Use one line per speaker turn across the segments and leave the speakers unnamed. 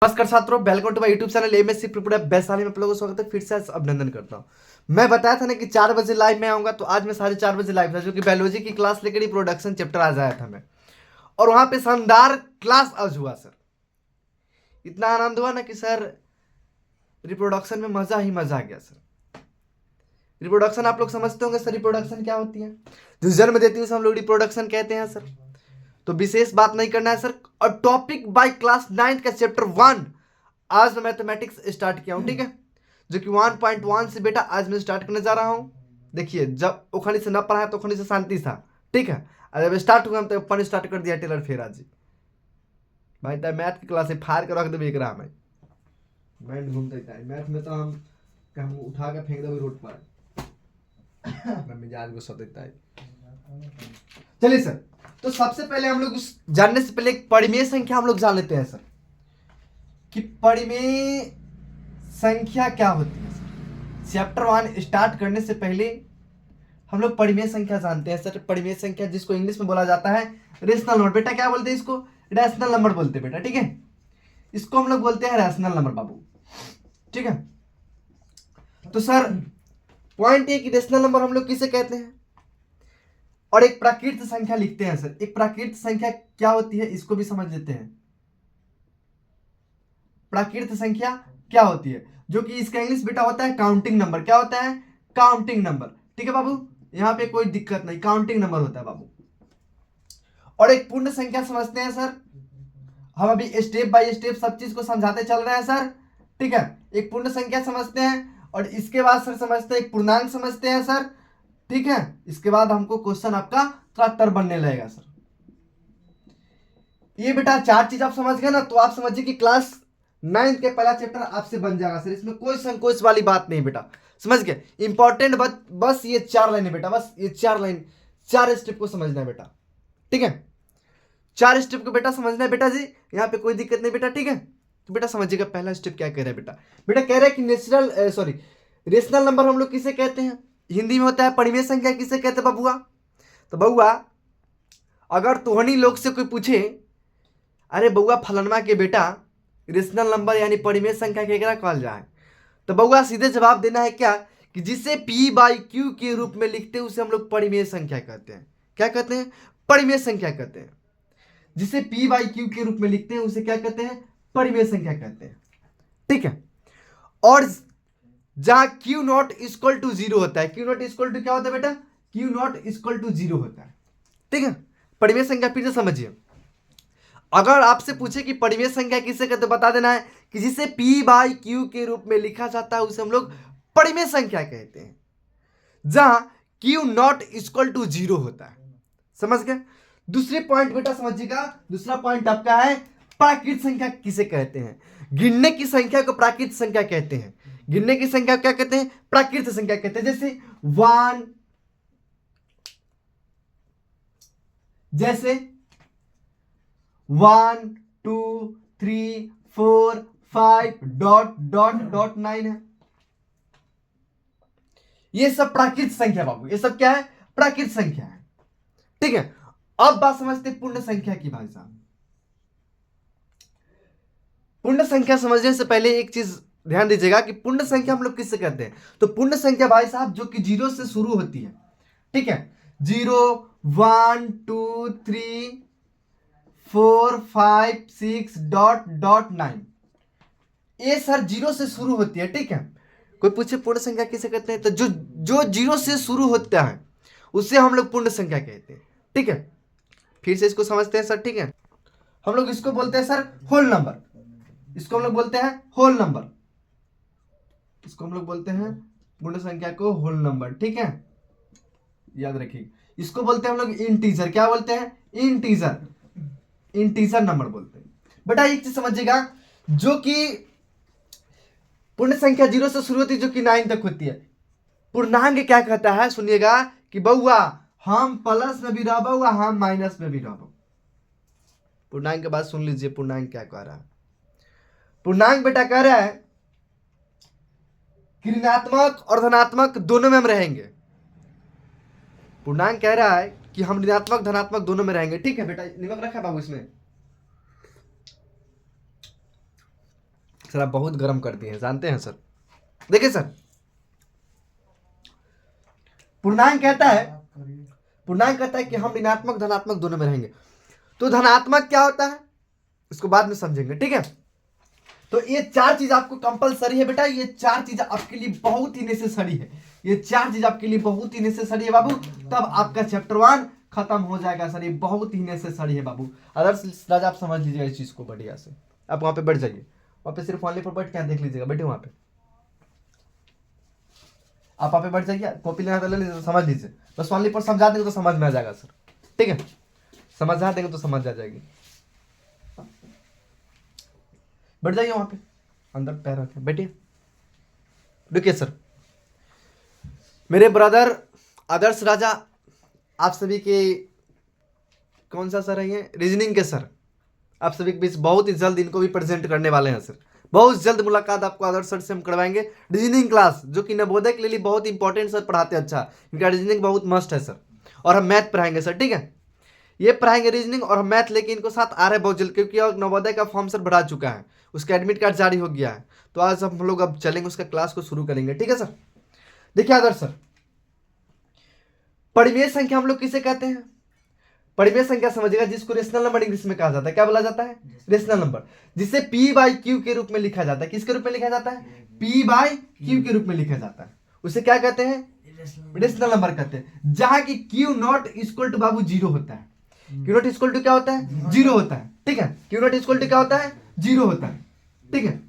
नमस्कार छात्रों, welcome to my YouTube channel MSc prepare Vaishali में आप लोगों को स्वागत है। फिर से अभिनंदन करता हूं। मैं बताया था ना कि 4 बजे लाइव में आऊंगा, तो आज मैं 4:30 बजे लाइव था, जो कि बायोलॉजी की क्लास लेकर रिप्रोडक्शन चैप्टर आज आया था मैं। और वहां पे शानदार क्लास आज हुआ सर। इतना आनंद हुआ ना कि सर रिप्रोडक्शन में मजा ही मजा आ गया सर। रिप्रोडक्शन आप लोग समझते होंगे सर, रिप्रोडक्शन क्या होती है? जो जन्म देती है उसे हम लोग रिप्रोडक्शन कहते हैं सर। तो विशेष बात नहीं करना है सर। और टॉपिक बाय क्लास 9 का चैप्टर 1 आज मैं मैथमेटिक्स स्टार्ट किया हूं, ठीक है, जो कि 1.1 से बेटा आज मैं स्टार्ट करने जा रहा हूं। देखिए, जब ओखनी से न पढ़ा है तो ओखनी से शांति था, ठीक है। और जब स्टार्ट हुआ तो अपन स्टार्ट कर दिया टेलर फेरा जी। भाई तब मैथ की क्लास से फाड़ कर रख दे एक रहा मैं घूमते था मैथ में, तो हम उठा के फेंक दे रोड पर मैं मिजाज को सतेता है। चलिए सर, तो सबसे पहले हम लोग उस जानने से पहले एक परिमेय संख्या हम लोग जान लेते हैं सर, कि परिमेय संख्या क्या होती है सर। चैप्टर 1 स्टार्ट करने से पहले हम लोग परिमेय संख्या जानते हैं सर। परिमेय संख्या जिसको इंग्लिश में बोला जाता है रेशनल नंबर। बेटा क्या बोलते हैं इसको? रैशनल नंबर बोलते हैं बेटा, ठीक है। इसको हम लोग बोलते हैं रैशनल नंबर बाबू, ठीक है। तो सर पॉइंट ये कि रैशनल नंबर हम लोग किसे कहते हैं, और एक प्राकृत संख्या लिखते हैं सर। एक प्राकृत संख्या क्या होती है इसको भी समझ लेते हैं। प्राकृत संख्या क्या होती है, जो कि इसका इंग्लिश बेटा होता है काउंटिंग नंबर। क्या होता है? काउंटिंग नंबर, ठीक है बाबू। यहां पे कोई दिक्कत नहीं, काउंटिंग नंबर होता है बाबू। और एक पूर्ण संख्या समझते हैं सर। हम अभी स्टेप बाय स्टेप सब चीज को समझाते चल रहे हैं सर, ठीक है। एक पूर्ण संख्या समझते हैं, और इसके बाद सर समझते हैं एक पूर्णांक समझते हैं सर, ठीक है। इसके बाद हमको क्वेश्चन आपका थोड़ा तर बनने लगेगा सर। ये बेटा 4 चीज आप समझ गए ना, तो आप समझिए कि क्लास 9 के पहला चैप्टर आपसे बन जाएगा सर। इसमें कोई संकोच वाली बात नहीं बेटा, समझ गए। इंपॉर्टेंट बस ये 4 लाइन है बेटा, बस ये 4 लाइन, 4 स्टेप को समझना है बेटा, ठीक है। 4 स्टेप को बेटा समझना है बेटा जी, यहाँ पे कोई दिक्कत नहीं बेटा, ठीक है। तो बेटा समझिएगा पहला स्टेप क्या कह रहा है बेटा। बेटा कह रहा है कि रेशनल नंबर हम लोग किसे कहते हैं, हिंदी में होता है परिमेय संख्या किसे कहते हैं बबुआ। तो बबुआ अगर तोहनी लोग से कोई पूछे, अरे बउआ फलनमा के बेटा रेशनल नंबर यानी परिमेय संख्या केकरा कहल जाए, तो बउआ सीधे जवाब देना है क्या, कि जिसे P बाई Q के रूप में लिखते हैं उसे हम लोग परिमेय संख्या कहते हैं। क्या कहते हैं? परिमेय संख्या कहते हैं। जिसे P बाई Q के रूप में लिखते हैं उसे क्या कहते हैं? परिमेय संख्या कहते हैं, ठीक है। और जहां Q नॉट इक्वल टू 0 होता है, Q नॉट इक्वल टू क्या होता है बेटा? Q नॉट इक्वल टू 0 होता है, ठीक है। परिमेय संख्या फिर से समझिए। अगर आपसे पूछे कि परिमेय संख्या किसे कहते, बता देना है कि जिसे P बाई Q के रूप में लिखा जाता है उसे हम लोग परिमेय संख्या कहते हैं, जहां Q नॉट इक्वल टू 0 होता है। समझ गए? दूसरी पॉइंट बेटा समझिएगा, दूसरा पॉइंट आपका है प्राकृत संख्या किसे कहते हैं। गिनने की संख्या को प्राकृत संख्या कहते हैं। गिनने की संख्या क्या कहते हैं? प्राकृत संख्या कहते हैं। जैसे 1 2 3 4 5 डॉट डॉट डॉट 9 है। ये सब प्राकृत संख्या बाबू, ये सब क्या है? प्राकृत संख्या है, ठीक है। अब बात समझते पूर्ण संख्या की भाई साहब। पूर्ण संख्या समझने से पहले एक चीज ध्यान दीजिएगा कि पूर्ण संख्या हम लोग किससे कहते हैं। तो पूर्ण संख्या भाई साहब जो कि 0 से शुरू होती है, ठीक है। 0 1 2 3 4 5 6 डॉट डॉट 9, ये सर 0 से शुरू होती है, ठीक है। कोई पूछे पूर्ण संख्या किसे कहते हैं, तो जो जो 0 से शुरू होता है उसे हम लोग पूर्ण संख्या कहते हैं, ठीक है। फिर से इसको समझते हैं सर, ठीक है। हम लोग इसको बोलते हैं सर होल नंबर। इसको हम लोग बोलते हैं होल नंबर। इसको हम लोग बोलते हैं पूर्ण संख्या को होल नंबर, ठीक है। याद रखिए, इसको बोलते हैं हम लोग इंटीजर। क्या बोलते हैं? इंटीजर। इंटीजर नंबर बोलते हैं। बेटा एक चीज समझिएगा, जो कि पूर्ण संख्या 0 से शुरू होती है, जो कि 9 तक होती है। पूर्णांक क्या कहता है सुनिएगा, कि बउआ हम प्लस में भी रहबो, हम माइनस में भी रहबो। पूर्णांक के बाद सुन लीजिए पूर्णांक क्या कह रहा है। पूर्णांक बेटा कह रहा है कि ऋणात्मक और धनात्मक दोनों में हम रहेंगे। पूर्णांक कह रहा है कि हम ऋणात्मक धनात्मक दोनों में रहेंगे, ठीक है बेटा। नमक रखा है बाबू इसमें। सर आप बहुत गर्म कर दिए हैं, जानते हैं सर। देखिए सर, पूर्णांक कहता है कि हम ऋणात्मक धनात्मक दोनों में रहेंगे। तो धनात्मक क्या होता है इसको बाद में समझेंगे, ठीक है। तो ये 4 चीज आपको कंपलसरी है बेटा, ये 4 चीज आपके लिए बहुत ही नेसेसरी है, ये 4 चीज आपके लिए बहुत ही नेसेसरी है बाबू, तब आपका चैप्टर 1 खत्म हो जाएगा सर। ये बहुत ही नेसेसरी है बाबू। आदर्श राजा आप समझ लीजिएगा इस चीज को बढ़िया से। आप वहां पे बैठ जाइए, वहां पे सिर्फ ऑनली पर बैठ के देख लीजिएगा, बैठे वहां पे, आप वहां पे बैठ जाइए, कॉपी लेना ले लीजिए, समझ लीजिए, बस ऑनली पर समझा देंगे तो समझ में आ जाएगा सर, ठीक है। समझा देंगे तो समझ आ जाएगी। बैठ जाइए वहां पे, अंदर पैर रखे बैठिए। रुकिए सर, मेरे ब्रदर आदर्श राजा आप सभी के कौन सा सर है ये, रीजनिंग के सर, आप सभी के बीच बहुत ही जल्द इनको भी प्रेजेंट करने वाले हैं सर। बहुत जल्द मुलाकात आपको आदर्श सर से हम करवाएंगे। रीजनिंग क्लास जो कि नवोदय के लिए बहुत इंपॉर्टेंट सर पढ़ाते हैं, अच्छा इनका रीजनिंग बहुत मस्त है सर। और हम मैथ पढ़ाएंगे सर, ठीक है, ये पढ़ाएंगे रीजनिंग और हम मैथ लेके इनको साथ आ रहे हैं बहुत जल्द, क्योंकि नवोदय का फॉर्म सर भरा चुका है, उसका एडमिट कार्ड जारी हो गया है। तो आज हम लोग अब चलेंगे उसका क्लास को शुरू करेंगे, ठीक है सर। देखिए आदर्श सर, परिमेय संख्या हम लोग किसे कहते हैं? परिमेय संख्या समझिएगा जिसको रेशनल नंबर इंग्लिश में कहा जाता है, क्या बोला जाता है? रेशनल नंबर, जिसे P बाई Q के रूप में लिखा जाता है। किसके रूप में लिखा जाता है? P बाई Q के रूप में लिखा जाता है। उसे क्या कहते हैं? रेशनल नंबर कहते हैं। जहां की Q नॉट इक्वल टू बाबू 0 होता है। Q नॉट इक्वल टू क्या होता है? 0 होता है, ठीक है। Q नॉट इक्वल टू क्या होता है? 0 होता है, ठीक है।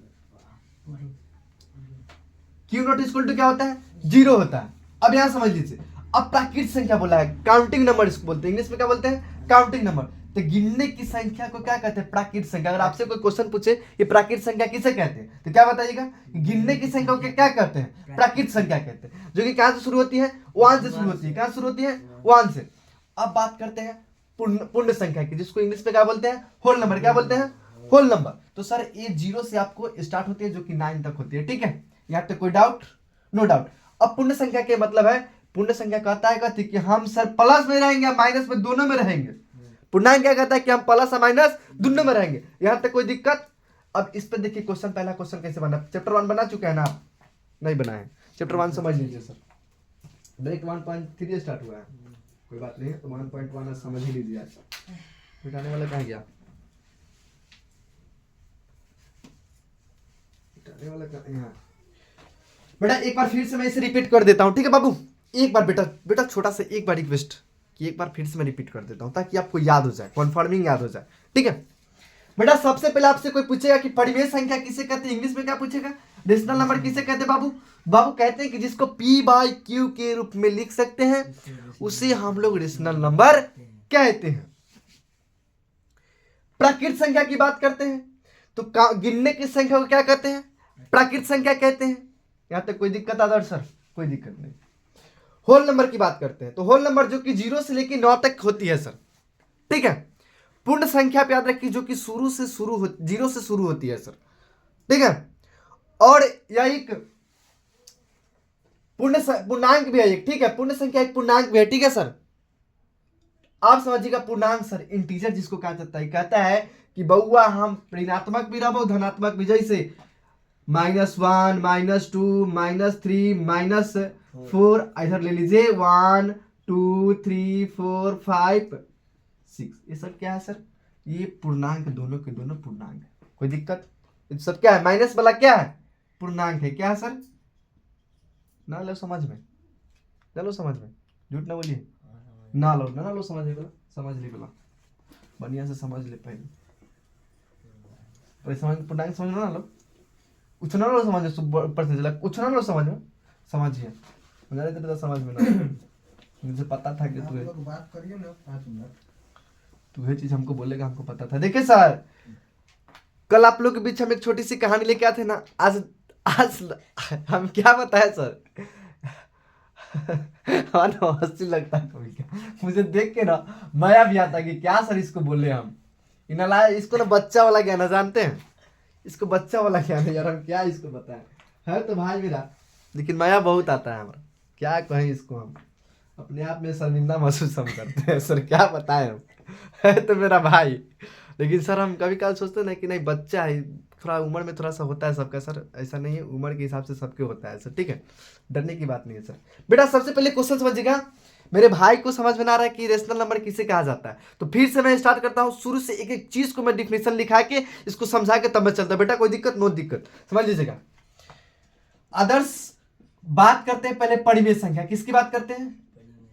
Q नॉट इक्वल टू क्या होता है? 0 होता है। अब यहां समझ लीजिए, अब प्राकृत संख्या बोला है, काउंटिंग नंबर इसको बोलते हैं, इंग्लिश में क्या बोलते हैं? Counting number. तो गिनने की संख्या को क्या कहते हैं? प्राकृत संख्या। अगर आपसे कोई क्वेश्चन पूछे ये प्राकृत संख्या किसे कहते हैं, तो क्या बताइएगा? गिनने की संख्या को क्या कहते हैं? प्राकृत संख्या कहते हैं, जो कि कहां से शुरू होती है? 1 से शुरू होती है। कहां से शुरू होती है? 1 से। अब बात करते हैं पूर्ण संख्या की, जिसको इंग्लिश में क्या बोलते हैं? Whole number. क्या बोलते हैं? Whole number. तो सर ये 0 से आपको स्टार्ट होती है, जो कि 9 तक होती है, ठीक है। यहाँ पे कोई डाउट? No doubt. अब पूर्ण संख्या के मतलब है, पूर्ण संख्या कहता है कि हम सर प्लस में रहेंगे या माइनस में, दोनों में रहेंगे। पूर्णांक क्या कहता है कि हम प्लस और माइनस दोनों में रहेंगे। यहां तक कोई दिक्कत? अब इस पे देखिए क्वेश्चन, पहला क्वेश्चन कैसे बना। चैप्टर 1 बना चुका है ना आप? नहीं बनाए? चैप्टर 1 समझ लीजिए सर, डायरेक्ट 1.3 स्टार्ट हुआ है, कोई बात नहीं है, तो 1.1 समझ ही लीजिए। आज मिटाने वाला कहाँ गया? मिटाने वाला कहाँ? यहाँ बेटा एक बार फिर से मैं इसे रिपीट कर देता हूँ, ठीक है बाबू। एक बार बेटा छोटा सा एक बार रिक्वेस्ट कि एक बार फिर से मैं रिपीट कर देता हूँ, ताकि आपको याद हो जाए, कन्फर्मिंग याद हो जाए, ठीक है। बेटा सबसे पहले आपसे कोई पूछेगा कि परिमेय संख्या किसे कहते हैं, इंग्लिश में क्या पूछेगा? रेशनल नंबर किसे कहते हैं बाबू? बाबू कहते हैं कि जिसको P बाई Q के रूप में लिख सकते हैं, उसे हम लोग रेशनल नंबर कहते हैं। प्राकृत संख्या की बात करते हैं तो गिनने की संख्या को क्या कहते हैं? प्राकृत संख्या कहते हैं। यहां तक कोई दिक्कत आदर्श सर? कोई दिक्कत नहीं। होल नंबर की बात करते हैं तो होल नंबर जो कि 0 से लेकर 9 तक होती है सर, ठीक है। पूर्ण संख्या पे याद रखिए, जो कि 0 से शुरू होती है सर, ठीक है। और यह एक पूर्णांक भी है एक, ठीक है। पूर्ण संख्या एक पूर्णांक भी है, ठीक है सर। आप समझिएगा पूर्णांक सर इंटीजर जिसको कहा जाता है, कहता है कि बउआ हम ऋणात्मक भी रहो धनात्मक भी, जैसे -1 -2 -3 -4, इधर ले लीजिए 1 2 3 4 5 6, ये सब क्या है सर? ये पूर्णांक, दोनों के दोनों पूर्णांक है। कोई दिक्कत? सब क्या है? माइनस वाला क्या है? पूर्णांक है। क्या है सर? ना लो समझ में, चलो समझ में, झूठ ना बोलिए, ना लो समझ ले, समझ ले बोला, बढ़िया से समझ ले पहले, समझ पूर्णांक समझ ना लो, उछना लो समझ ऊपर से चला, उछना लो समझ में, समझिए मुझे तो समझ में ना, मुझे पता था कि तू बात करिए ना 5 मिनट, तू ये चीज हमको बोलेगा, हमको पता था। देखिए सर, कल आप लोग के बीच हम एक छोटी सी कहानी लेके आए थे ना, आज हम क्या बताए सर? हाँ ना, हंसी लगता है कभी क्या, मुझे देख के ना माया भी आता कि क्या सर इसको बोले हम, इनला इसको ना बच्चा वाला ज्ञान जानते हैं, इसको बच्चा वाला ज्ञान है यार, हम क्या इसको बताएं, है तो भाई मेरा, लेकिन माया बहुत आता है हमारा, क्या कहें इसको, हम अपने आप में शर्मिंदा महसूस हम करते हैं सर, क्या बताएं हम, है तो मेरा भाई, लेकिन सर हम कभी कभी सोचते हैं ना कि नहीं बच्चा है, थोड़ा उम्र में थोड़ा सा होता है सबका सर, ऐसा नहीं है, उम्र के हिसाब से सबके होता है सर, ठीक है, डरने की बात नहीं है सर। बेटा सबसे पहले क्वेश्चन समझिएगा, मेरे भाई को समझ में ना रहा है कि रेशनल नंबर किसे कहा जाता है, तो फिर से मैं स्टार्ट करता हूँ शुरू से, एक एक चीज को मैं डिफिनेशन लिखा के इसको समझा के तब मैं चलता हूं। बेटा कोई दिक्कत नो दिक्कत, समझ लीजिएगा। आदर्श बात करते हैं पहले परिमेय संख्या, किसकी बात करते हैं?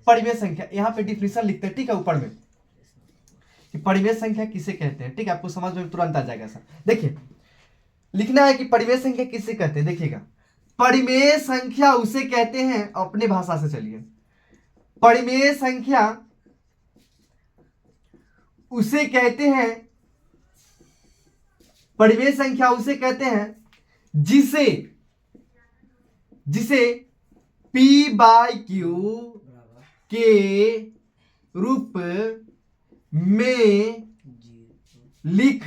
परिमेय संख्या। यहाँ पे डिफिनेशन लिखते हैं, ठीक है, ऊपर में कि परिमेय संख्या किसे कहते हैं, ठीक है, आपको समझ में तुरंत आ जाएगा सर। देखिए लिखना है कि परिमेय संख्या किसे कहते हैं, देखिएगा, परिमेय संख्या उसे कहते हैं, अपने भाषा से चलिए, परिमेय संख्या उसे कहते हैं, परिमेय संख्या उसे कहते हैं जिसे P बाई क्यू के रूप में लिख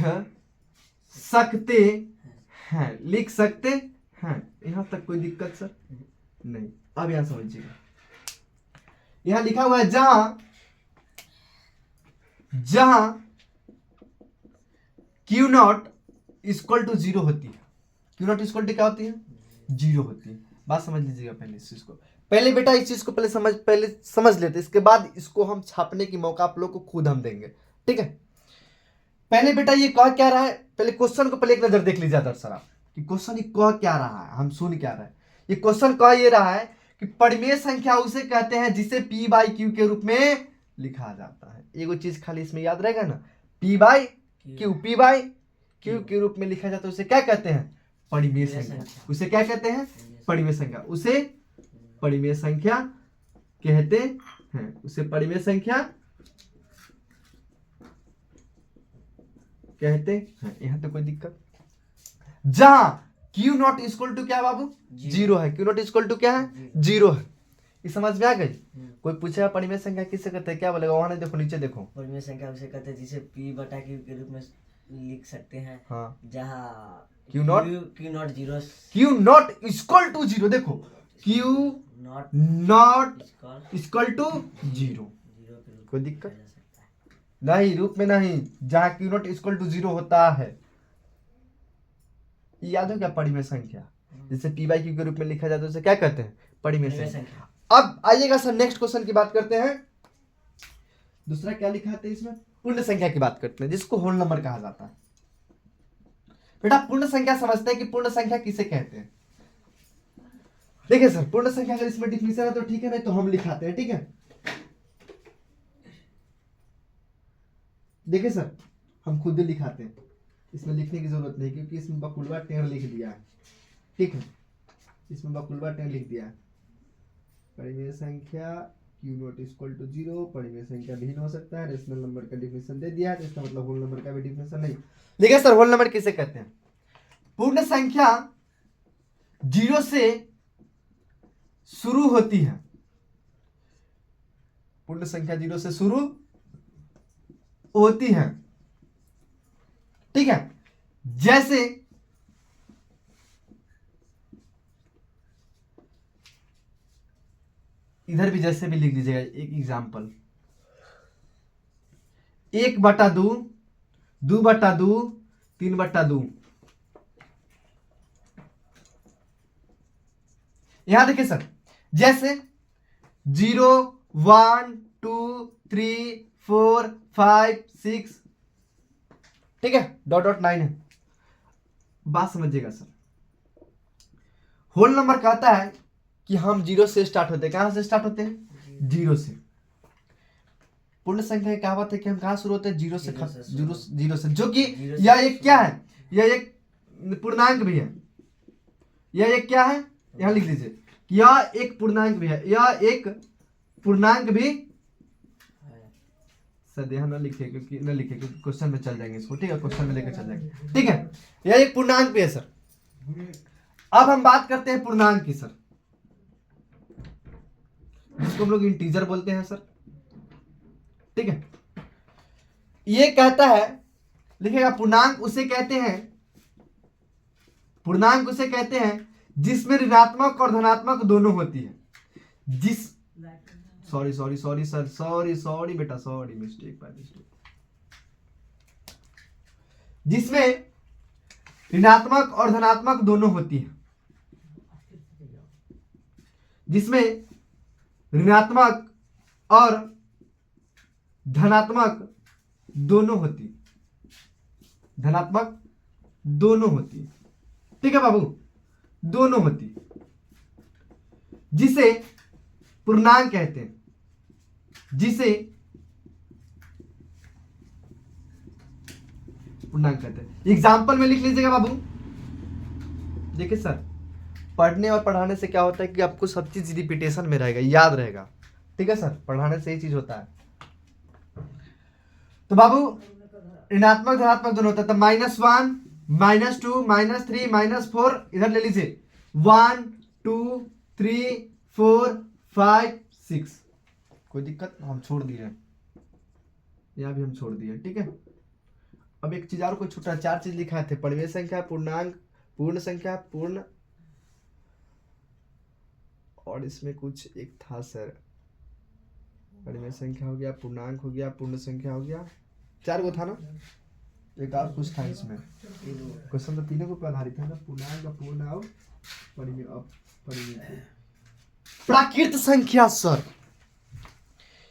सकते हैं, लिख सकते हैं। यहां तक कोई दिक्कत सर नहीं। अब यहां समझिएगा, यहां लिखा हुआ है जहां क्यू नॉट इक्वल टू 0 होती है, क्यू नॉट इक्वल टू क्या होती है? 0 होती है। बात समझ लीजिएगा पहले इस चीज को, पहले बेटा इस चीज को पहले समझ लेते, इसके बाद इसको हम छापने की मौका आप लोग को खुद हम देंगे, ठीक है। पहले बेटा ये कह क्या रहा है, पहले क्वेश्चन को पहले एक नजर देख लीजिए आदर्श सर आप, कि क्वेश्चन ये कह क्या रहा है, हम सुन क्या रहा है। ये क्वेश्चन कह ये रहा है कि परिमेय संख्या उसे कहते हैं जिसे P बाई क्यू के रूप में लिखा जाता है। एगो चीज खाली इसमें याद रहेगा ना, P by Q, P by Q के रूप में लिखा जाता है, उसे क्या कहते हैं? परिमेय संख्या। उसे क्या कहते हैं? परिमेय संख्या। उसे परिमेय संख्या कहते हैं, उसे परिमेय संख्या कहते हैं। यहां तो कोई दिक्कत, जहां क्यू नॉट इक्वल टू क्या बाबू? 0 है। क्यू नॉट इक्वल टू क्या है? 0 है। ये समझ में आ गई? कोई पूछेगा परिमेय संख्या किससे कहते हैं, क्या बोलेगा? वहां देखो, नीचे देखो,
परिमेय संख्या उसे कहते हैं जिसे P बटा Q के रूप में लिख सकते हैं,
हाँ,
जहाँ
Q not
0
Q not equal to 0, देखो क्यू नॉट इक्वल टू 0, कोई दिक्कत नहीं, रूप में नहीं, जहां क्यू नॉट इक्वल टू 0 होता है। याद हो क्या? परिमेय संख्या जिसे P बाई क्यू के रूप में लिखा जाता है उसे क्या कहते हैं? परिमेय संख्या। अब आइएगा सर नेक्स्ट क्वेश्चन की बात करते हैं। दूसरा क्या लिखा है इसमें? पूर्ण संख्या की बात करते हैं, जिसको होल नंबर कहा जाता है। बेटा पूर्ण संख्या समझते हैं कि पूर्ण संख्या किसे कहते हैं। देखिए सर, पूर्ण संख्या अगर इसमें डिफिनेशन है तो ठीक है, नहीं तो हम लिखाते हैं, ठीक है। देखिए सर, हम खुद ही लिखाते हैं, इसमें लिखने की जरूरत नहीं, क्योंकि इसमें बकुलवा टेढ़ लिख दिया है, ठीक है, इसमें बकुलवा टेढ़ लिख दिया है। परिमेय संख्या क्यू नॉट इक्वल टू 0, परिमेय संख्या भिन्न हो सकता है, रेशनल नंबर का डिफिनेशन दे दिया है, तो इसका मतलब होल नंबर का भी डिफिनेशन नहीं। देखिए सर, होल नंबर किसे कहते हैं? पूर्ण संख्या 0 से शुरू होती है, पूर्ण संख्या 0 से शुरू होती है, ठीक है। जैसे इधर भी जैसे भी लिख दीजिएगा, एक एग्जाम्पल, 1/2, 2/2, 3/2। यहां देखिए सर, जैसे 0, 1, 2, 3, 4, 5, 6, ठीक है, .9 है। बात समझिएगा सर, होल नंबर कहता है कि हम 0 से स्टार्ट होते हैं। कहां से स्टार्ट होते हैं? 0 से। पूर्ण संख्या की कहावत है कि हम कहां शुरू होते हैं? 0 से, 0 से, जो कि यह एक क्या है? यह एक पूर्णांक भी है। यह एक क्या है? यहां लिख लीजिए, यह एक पूर्णांक भी है, यह एक पूर्णांक भी सर, यहाँ न लिखे क्योंकि क्वेश्चन में चल जाएंगे इसको, ठीक है, क्वेश्चन में लेकर चल जाएंगे, ठीक है। यह एक पूर्णांक भी है सर। अब हम बात करते हैं पूर्णांक की सर, जिसको हम लोग इंटीजर बोलते हैं सर, ठीक है। ये कहता है, लिखेगा, पूर्णांक उसे कहते हैं, पूर्णांक उसे कहते हैं जिसमें ऋणात्मक और धनात्मक दोनों होती है। जिस सॉरी सर, सॉरी बेटा, सॉरी मिस्टेक बाय मिस्टेक। जिसमें ऋणात्मक और धनात्मक दोनों होती है, जिसमें ऋणात्मक और धनात्मक दोनों होती, धनात्मक दोनों होती, ठीक है बाबू, दोनों होती, जिसे पूर्णांक कहते हैं, जिसे पूर्णांक कहते हैं। एग्जाम्पल में लिख लीजिएगा बाबू। देखिए सर, पढ़ने और पढ़ाने से क्या होता है कि आपको सब चीज रिपीटेशन में रहेगा, याद रहेगा, ठीक है सर, पढ़ाने से ही चीज होता है। तो बाबू ऋणात्मक धनात्मक दोनों होता है, तो -1 -2 -3 -4 इधर ले लीजिए, 1 2 3 4 5 6, कोई दिक्कत, हम छोड़ दिए, यहाँ भी हम छोड़ दिए, ठीक है। अब एक चीज और कोई छूटा, 4 चीज लिखा थे, परिमेय संख्या, पूर्णांक, पूर्ण संख्या, पूर्ण, और इसमें कुछ एक था सर, परिमेय संख्या हो गया, पूर्णांक हो गया, पूर्ण संख्या हो गया, 4 गो था ना, एक और कुछ था इसमें, क्वेश्चन तो तीनों को आधारित है ना, पूर्णांक, पूर्ण और परिमेय। प्राकृत संख्या सर,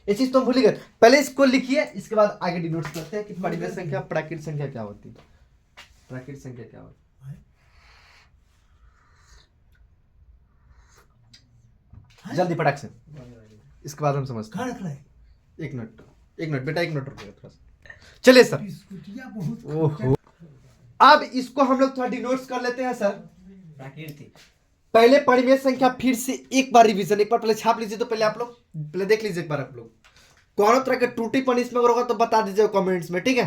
ये चीज तो भूल गए, पहले इसको लिखिए, इसके बाद आगे डिनोट करते हैं कि परिमेय संख्या, प्राकृत संख्या क्या होती है, प्राकृत संख्या क्या होती है, जल्दी पटाख से, इसके बाद हम समझते हैं। एक मिनट बेटा, 1 मिनट रुकिएगा थोड़ा सा, चलिए सर। ओहो, अब इसको हम लोग थोड़ा डिनोट्स कर लेते हैं सर।
प्राकृतिक,
पहले परिमेय संख्या फिर से एक बार रिवीजन, एक बार पहले छाप लीजिए, तो पहले आप लोग पहले देख लीजिए एक बार, आप लोग कौन तरह के टूटीपन इसमें होगा तो बता दीजिए कमेंट्स में, ठीक है।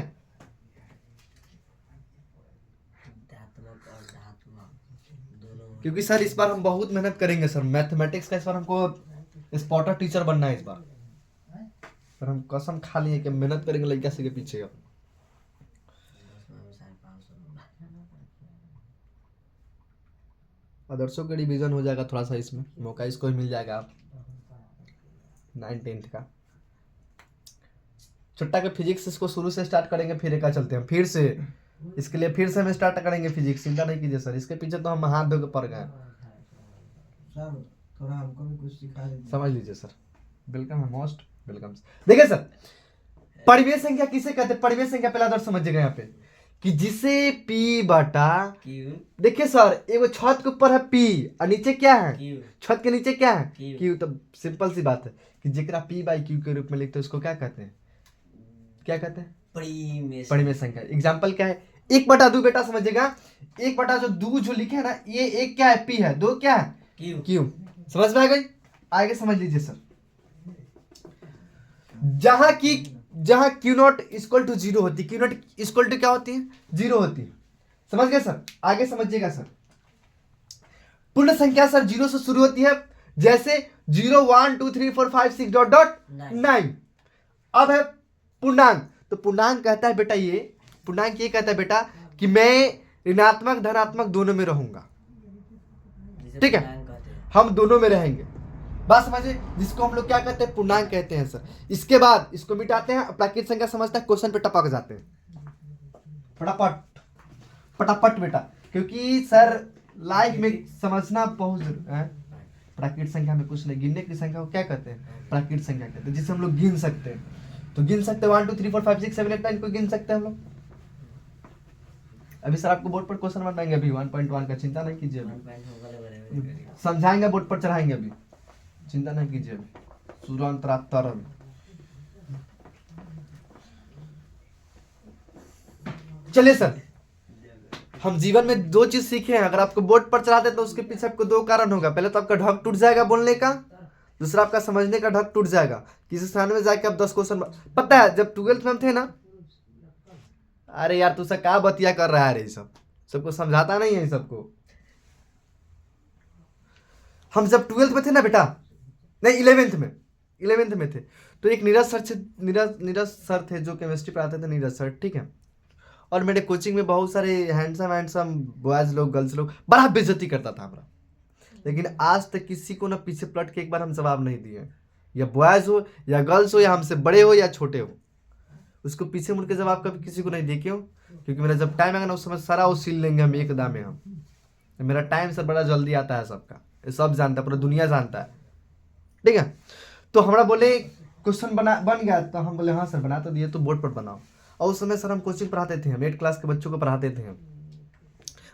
धात्मक और धात्मक दोनों,
क्योंकि सर इस बार हम बहुत मेहनत करेंगे सर, मैथमेटिक्स का इस बार हमको स्पॉटर टीचर बनना है इस बार, पर हम कसम खा लिए कि मेहनत करेंगे लड़का से के पीछे। आदर्शों का रिवीजन हो जाएगा थोड़ा सा, इसमें मौका इसको ही मिल जाएगा, आप 9-10 का छुट्टा के फिजिक्स इसको शुरू से स्टार्ट करेंगे, फिर एक चलते हैं फिर से, इसके लिए फिर से हम स्टार्ट करेंगे फिजिक्स, चिंता नहीं कीजिए सर, इसके पीछे तो हम हाथ धो के पड़ गए,
थोड़ा हमको भी कुछ सिखा दीजिए,
समझ लीजिए सर, वेलकम है, मोस्ट वेलकम। देखिए सर, परिमेय संख्या किसे कहते हैं, परिमेय संख्या पहला दर्ज समझिएगा यहाँ पे, कि जिसे P बटा, देखिए सर, एगो छत के ऊपर है P और नीचे क्या है, छत के नीचे क्या है Q, तो सिंपल सी बात है कि जेकरा P/Q के रूप में लिखते हैं उसको क्या कहते हैं, क्या कहते हैं, परिमेय संख्या। एग्जाम्पल क्या है, 1/2 बेटा समझिएगा, 1/2 जो लिखे है ना, ये एक क्या है P है, 2 क्या है Q, समझ में आ गई, आगे समझ लीजिए सर। जहां Q0 इक्वल टू 0 होती, Q0 इक्वल टू क्या होती है, 0 होती है, समझ गए सर, आगे समझिएगा सर। पूर्ण संख्या सर 0 से शुरू होती है, जैसे 0 1 2 3 4 5 6 डॉट डॉट 9। अब है पूर्णांक, तो पूर्णांक कहता है बेटा, ये पूर्णांक ये कहता है बेटा कि मैं ऋणात्मक धनात्मक दोनों में रहूंगा, ठीक है, हम दोनों में रहेंगे, बात समझे, जिसको हम लोग क्या कहते हैं, पूर्णांक कहते हैं सर। इसके बाद इसको मिटाते हैं, प्राकृत संख्या समझते हैं, क्वेश्चन पे टपक जाते हैं फटाफट फटाफट बेटा, क्योंकि सर लाइफ में समझना बहुत जरूरी है। प्राकृत संख्या में कुछ नहीं, गिनने की संख्या को क्या कहते हैं, प्राकृत संख्या कहते हैं, जिसे हम लोग गिन सकते हैं, तो गिन सकते हैं 1 2 3 4 5 6 7 8 9 को गिन सकते हैं हम लोग। अभी सर आपको बोर्ड पर क्वेश्चन बनाएंगे, अभी 1.1 का चिंता नहीं कीजिए, अभी समझाएंगे, बोर्ड पर चढ़ाएंगे, अभी चिंता नहीं कीजिए, सूर्यांतरात्तर। चलिए सर, हम जीवन में 2 चीज सीखे हैं, अगर आपको बोर्ड पर चढ़ाते तो उसके पीछे आपको 2 कारण होगा, पहले तो आपका ढक टूट जाएगा बोलने का, दूसरा आपका समझने का ढक टूट जाएगा। किसी स्थान में जाके आप 10 क्वेश्चन, पता है जब 12th में हम थे ना, अरे यार तू क्या बतिया कर रहा है रे, सबको समझाता नहीं है सबको। हम जब 12th में थे ना बेटा, नहीं 11th में थे, तो एक नीरज सर थे जो केमिस्ट्री पढ़ाते थे, नीरज सर, ठीक है, और मेरे कोचिंग में बहुत सारे हैंडसम बॉयज लोग, गर्ल्स लोग, बड़ा बेइज्जती करता था हमारा, लेकिन आज तक किसी को ना पीछे पलट के एक बार हम जवाब नहीं दिए, या बॉयज हो या गर्ल्स हो, या हमसे बड़े हो या छोटे हो, उसको पीछे मुड़ के जब आप कभी किसी को नहीं देखे हो, क्योंकि मेरा जब टाइम आएगा ना उस समय सारा वो सील लेंगे हम एकदम में हम। मेरा टाइम सर बड़ा जल्दी आता है सबका, ये सब जानता है, पूरा दुनिया जानता है, ठीक है। तो हमारा बोले क्वेश्चन बन गया, तो हम बोले हाँ सर बना तो दिए, तो बोर्ड पर बनाओ। और उस समय सर हम कोचिंग पढ़ाते थे, हम 8 क्लास के बच्चों को पढ़ाते थे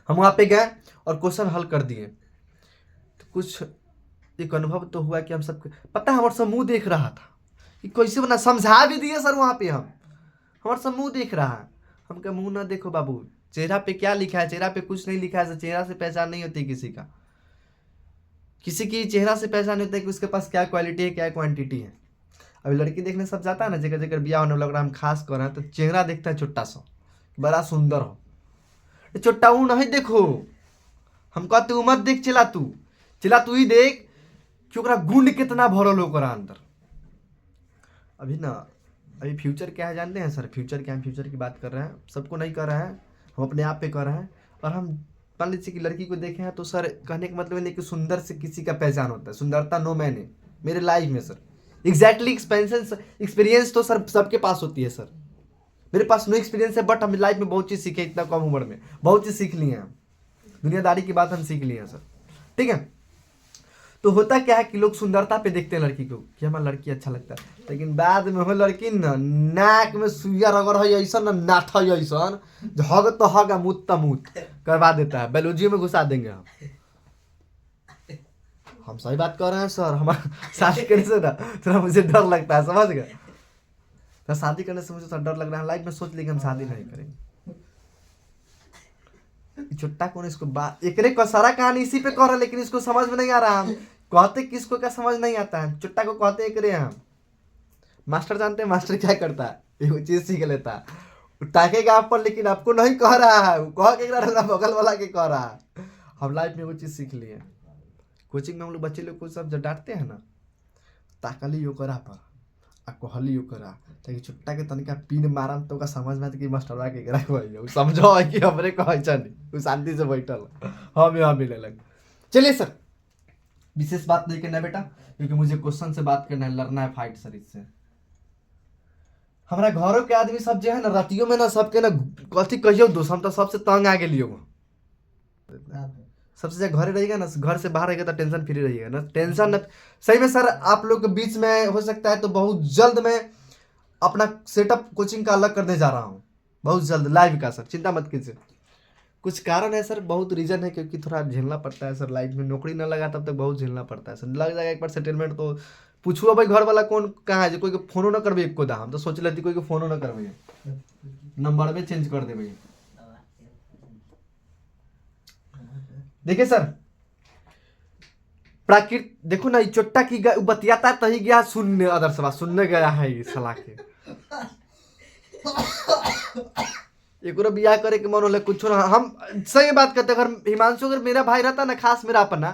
हम वहाँ पे गए और क्वेश्चन हल कर दिए। तो कुछ एक अनुभव तो हुआ कि हम सबको पता है, हमारा सब मुँह देख रहा था कि कैसे बना, समझा भी दिए सर वहाँ पे हम, हमारा सब मुँह देख रहा है। हम क्या मुँह ना देखो बाबू, चेहरा पे क्या लिखा है, चेहरा पे कुछ नहीं लिखा है, चेहरा से पहचान नहीं होती किसी का, किसी की चेहरा से पहचान होता है कि उसके पास क्या क्वालिटी है, क्या क्वांटिटी है। अभी लड़की देखने सब जाता है ना, जगह जगह बिया होने लग रहा, हम खास कर रहे हैं तो चेहरा देखता है छोटा सा, बड़ा सुंदर हो, छोटा वो नहीं देखो, हम कहते मत देख, चला तू ही देख कि ओकरा गुण कितना भरल हो ओकरा अंदर। अभी ना, अभी फ्यूचर क्या है जानते हैं सर, फ्यूचर क्या है, फ्यूचर की बात कर रहे हैं, सबको नहीं कर रहे हैं, हम अपने आप पे कर रहे हैं। और हम मान लीजिए कि लड़की को देखे हैं तो सर कहने का मतलब नहीं कि सुंदर से किसी का पहचान होता है, सुंदरता नो मैंने मेरे लाइफ में सर एग्जैक्टली एक्सपीरियंस तो सर सबके पास होती है सर, मेरे पास नो एक्सपीरियंस है, बट हम लाइफ में बहुत चीज़ सीखे, इतना कम उम्र में बहुत चीज़ सीख लिए हैं, दुनियादारी की बात हम सीख लिए हैं सर, ठीक है। तो होता क्या है कि लोग सुंदरता पे देखते हैं लड़की को कि हमारा लड़की अच्छा लगता है, लेकिन बाद में हो लड़की न नाक में सुइया रगड़ है ऐसा, न नाथ है ऐसा, हग तो हग मुत मुत करवा देता है, बायोलॉजी में घुसा देंगे हम सही बात कर रहे हैं सर। हमारा शादी करने से ना थोड़ा मुझे डर लगता है, समझ गए, तो शादी करने से मुझे थोड़ा डर लग रहा है, लाइफ में सोच लेंगे हम शादी नहीं करेंगे। छुट्टा कौन इसको बात एकरे का सारा कहानी इसी पे कह रहा है, लेकिन इसको समझ में नहीं आ रहा, हम कहते किसको क्या समझ नहीं आता है, चुट्टा को कहते एकरे हम। मास्टर जानते हैं मास्टर क्या करता है, एक चीज सीख लेता है, ताकेगा आप पर, लेकिन आपको नहीं कह रहा है, वो कह के बगल वाला के कह रहा है। हम लाइफ में वो चीज सीख लिए, कोचिंग में हम लोग बच्चे लोग को सब जब डांटते हैं ना, ताकली यो करा पर आ कहली यो करा, ताकि छुट्टा के तनिका पिन मारम तो का समझ में कि मास्टरवा के करा कोई समझो है कि हमरे कहै छनी, वो शांति से बैठल हम यहाँ मिले लग। चलिए सर, विशेष बात नहीं करना है बेटा, क्योंकि मुझे क्वेश्चन से बात करना है, लड़ना है फाइट सर इससे। हमारा घरों के आदमी सब जो है ना, रातियों में ना सबके ना कथी कहियो दोस्त, हम तो सबसे तंग आ गेलियो, सबसे ज्यादा घरे रहिएगा ना, घर से बाहर रहेगा तो टेंशन फ्री रहिएगा ना, टेंशन सही में सर। आप लोग के बीच में हो सकता है तो बहुत जल्द मैं अपना सेटअप कोचिंग का अलग करने जा रहा हूँ, बहुत जल्द लाइव का सर, चिंता मत कीजिए। कुछ कारण है सर, बहुत रीजन है, क्योंकि थोड़ा झेलना पड़ता है सर, लाइफ में नौकरी ना लगा तब तक बहुत झेलना पड़ता है सर, लग जाएगा एक बार सेटलमेंट तो पूछो भाई घर वाला कौन कहाँ है, कोई फोनो ना करबे एको दा, हम तो सोच लेती कोई फोनो ना करबे, नंबर में चेंज कर देवे। देखिए सर, प्राकृत देखो ना, चोट्टा की बतियाता तही गया सुनने, अदर सभा सुनने गया है ये सलाह के, एक बियाह करे के मन होले कुछ ना, हम सही बात करते, अगर हिमांशु अगर मेरा भाई रहता ना, खास मेरा अपना,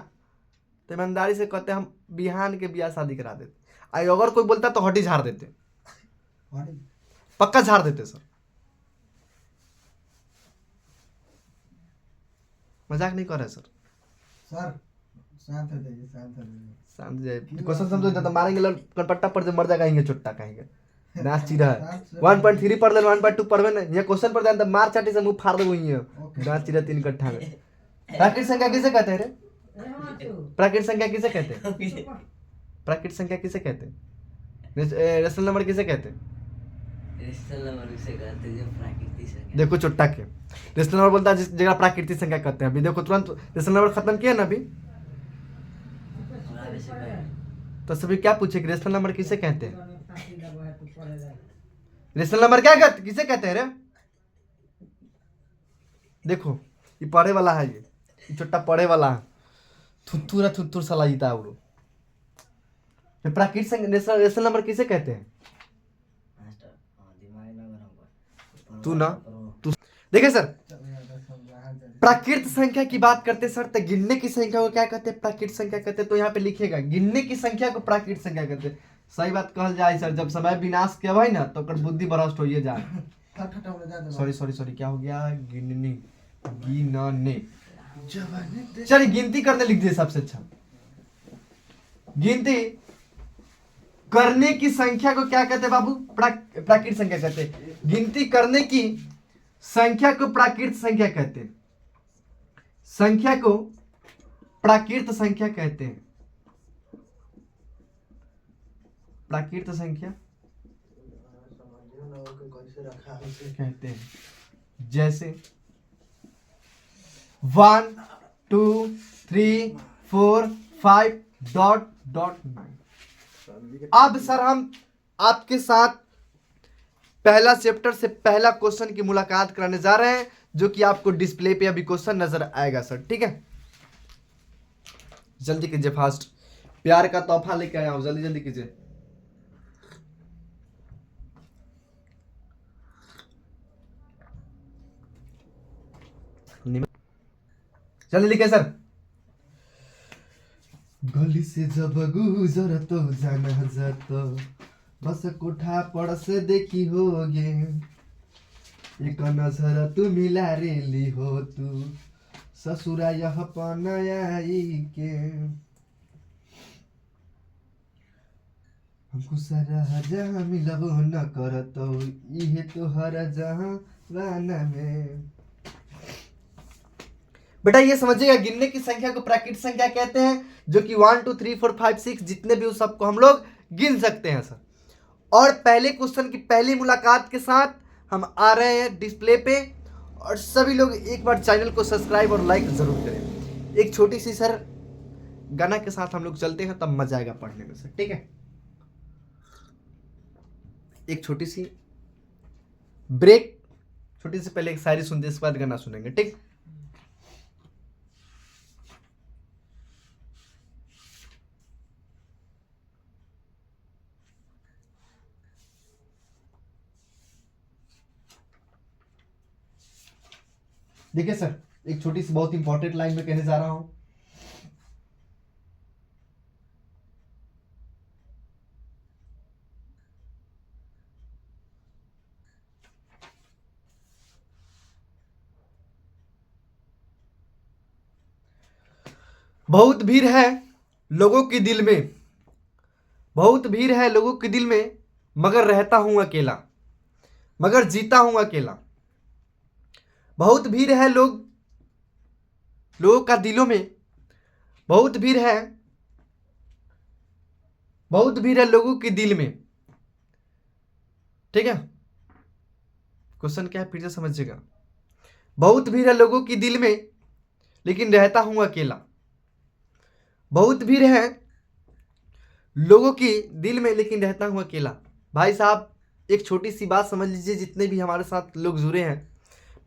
तो ईमानदारी से कहते हम बिहान के बियाह शादी करा देते, आई अगर कोई बोलता तो हड्डी झाड़ देते, पक्का झाड़ देते सर, मजाक नहीं कर रहे सर। शांत जाए क्वेश्चन समझो तो मारेंगे कनपट्टा पर मर जाएगा, कहेंगे चुट्टा कहेंगे नाच चिरा है 1.3 पढ़ ले 1.2 पढ़वे ना, ये क्वेश्चन पर जाए तो मार चाटी से मुंह फाड़ देबो ये नाच चिरा 3 कट्ठा में। प्राकृत संख्या किसे कहते हैं रे, प्राकृत संख्या किसे कहते हैं, प्राकृत संख्या किसे कहते हैं, रेशनल नंबर किसे कहते हैं,
रेशनल नंबर उसे कहते हैं जो प्राकृतिक संख्या।
देखो चुट्टा के रेशनल नंबर बोलता है जिस जगह प्राकृतिक संख्या कहते हैं, अभी देखो तुरंत रेशनल नंबर खत्म किया ना अभी, तो सभी क्या पूछे कि रेशनल नंबर किसे कहते हैं, रेशनल नंबर क्या कहते किसे कहते हैं रे, देखो ये पढ़े वाला है, ये छोटा पढ़े वाला है, थुथुर सला जीता है वो। प्राकृतिक संख्या रेशनल नंबर किसे कहते हैं, तू ना तू देखिए सर, प्राकृत संख्या की बात करते सर, तो गिनने की संख्या को क्या कहते हैं, प्राकृत संख्या कहते हैं, तो यहाँ पे लिखिएगा गिनने की संख्या को प्राकृत संख्या कहते हैं। सही बात कहल जाए सर, जब समय विनाश के भाई ना तो बुद्धि भ्रष्ट हो जाए, सॉरी क्या हो गया, गिनने गिनने, चलिए गिनती करने लिख दिए सबसे अच्छा, गिनती करने की संख्या को क्या कहते हैं बाबू? प्राकृत संख्या कहते हैं। गिनती करने की संख्या को प्राकृत संख्या कहते हैं। संख्या को प्राकृत संख्या कहते हैं। प्राकृत संख्या कहते हैं। जैसे 1 2 3 4 5 डॉट डॉट 9। अब सर हम आपके साथ पहला चैप्टर से पहला क्वेश्चन की मुलाकात कराने जा रहे हैं, जो कि आपको डिस्प्ले पे अभी क्वेश्चन नजर आएगा सर। ठीक है, जल्दी कीजिए, फास्ट। प्यार का तोहफा लेके आया हूं, जल्दी जल्दी कीजिए। जल्दी लिखे सर। गली से जब गुजर तो जाना जाता, बस कोठा पड़ से देखी होगे, एक नजर तू मिला रेली हो तू, ससुरा यह पनाई के, हमको सारा जहाँ मिलबो न करतो, इहे तो हर जहाँ वाना में। बेटा ये समझिएगा, गिनने की संख्या को प्राकृत संख्या कहते हैं, जो कि 1 2 3 4 5 6 जितने भी उस सबको हम लोग गिन सकते हैं सर। और पहले क्वेश्चन की पहली मुलाकात के साथ हम आ रहे हैं डिस्प्ले पे, और सभी लोग एक बार चैनल को सब्सक्राइब और लाइक जरूर करें। एक छोटी सी सर गाना के साथ हम लोग चलते हैं, तब मजा आएगा पढ़ने में सर। ठीक है, एक छोटी सी ब्रेक, छोटी सी पहले एक शायरी सुनते, इसके बाद गाना सुनेंगे। ठीक, देखिए सर, एक छोटी सी बहुत इंपॉर्टेंट लाइन में कहने जा रहा हूं। बहुत भीड़ है लोगों के दिल में, बहुत भीड़ है लोगों के दिल में, मगर रहता हूं अकेला, मगर जीता हूं अकेला। बहुत भीड़ है लोगों का दिलों में, बहुत भीड़ है, बहुत भीड़ है लोगों के दिल में। ठीक है, क्वेश्चन क्या है फिर से समझिएगा। बहुत भीड़ है लोगों की दिल में, लेकिन रहता हूं अकेला। बहुत भीड़ है लोगों की दिल में, लेकिन रहता हूं अकेला। भाई साहब, एक छोटी सी बात समझ लीजिए, जितने भी हमारे साथ लोग जुड़े हैं,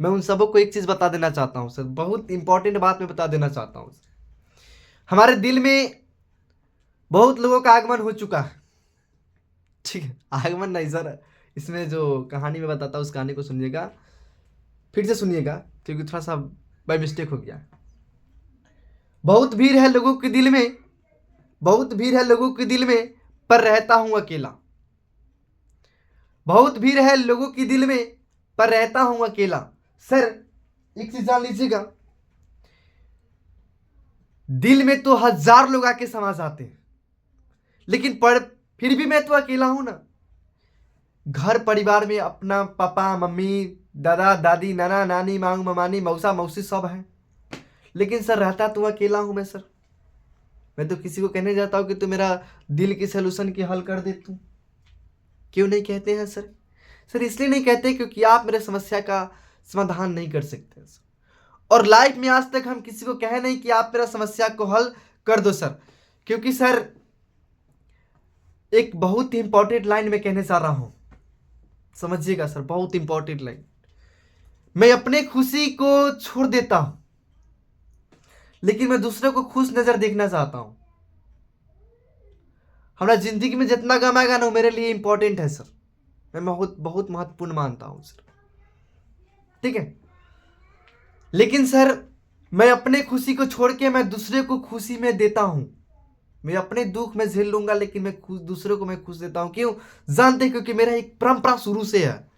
मैं उन सबों को एक चीज बता देना चाहता हूं सर, बहुत इंपॉर्टेंट बात मैं बता देना चाहता हूं। हमारे दिल में बहुत लोगों का आगमन हो चुका है। ठीक है, आगमन नहीं सर, इसमें जो कहानी में बताता हूँ उस कहानी को सुनिएगा, फिर से सुनिएगा, क्योंकि थोड़ा सा बाय मिस्टेक हो गया। बहुत भीड़ है लोगों के दिल में, बहुत भीड़ है लोगों के दिल में, पर रहता हूं अकेला। बहुत भीड़ है लोगों के दिल में, पर रहता हूं अकेला। सर एक चीज जान लीजिएगा, दिल में तो 1000 लोग आके समा जाते हैं, लेकिन पर फिर भी मैं तो अकेला हूं ना। घर परिवार में अपना पापा मम्मी दादा दादी नाना नानी मांग ममानी मौसा मौसी सब है, लेकिन सर रहता तो अकेला हूं मैं सर। मैं तो किसी को कहने जाता हूं कि तू मेरा दिल की सोल्यूशन की हल कर दे तू, क्यों नहीं कहते हैं सर? सर इसलिए नहीं कहते क्योंकि आप मेरे समस्या का समाधान नहीं कर सकते सर। और लाइफ में आज तक हम किसी को कहे नहीं कि आप मेरा समस्या को हल कर दो सर, क्योंकि सर एक बहुत ही इंपॉर्टेंट लाइन में कहने जा रहा हूं, समझिएगा सर, बहुत इंपॉर्टेंट लाइन। मैं अपने खुशी को छोड़ देता हूं, लेकिन मैं दूसरे को खुश नजर देखना चाहता हूं। हमारा जिंदगी में जितना गम आएगा ना, मेरे लिए इंपॉर्टेंट है सर, मैं बहुत बहुत महत्वपूर्ण मानता हूं सर। ठीक है, लेकिन सर मैं अपने खुशी को छोड़ के मैं दूसरे को खुशी में देता हूं। मैं अपने दुख में झेल लूंगा, लेकिन मैं दूसरे को मैं खुश देता हूं। क्यों जानते? क्योंकि मेरा एक परंपरा शुरू से है।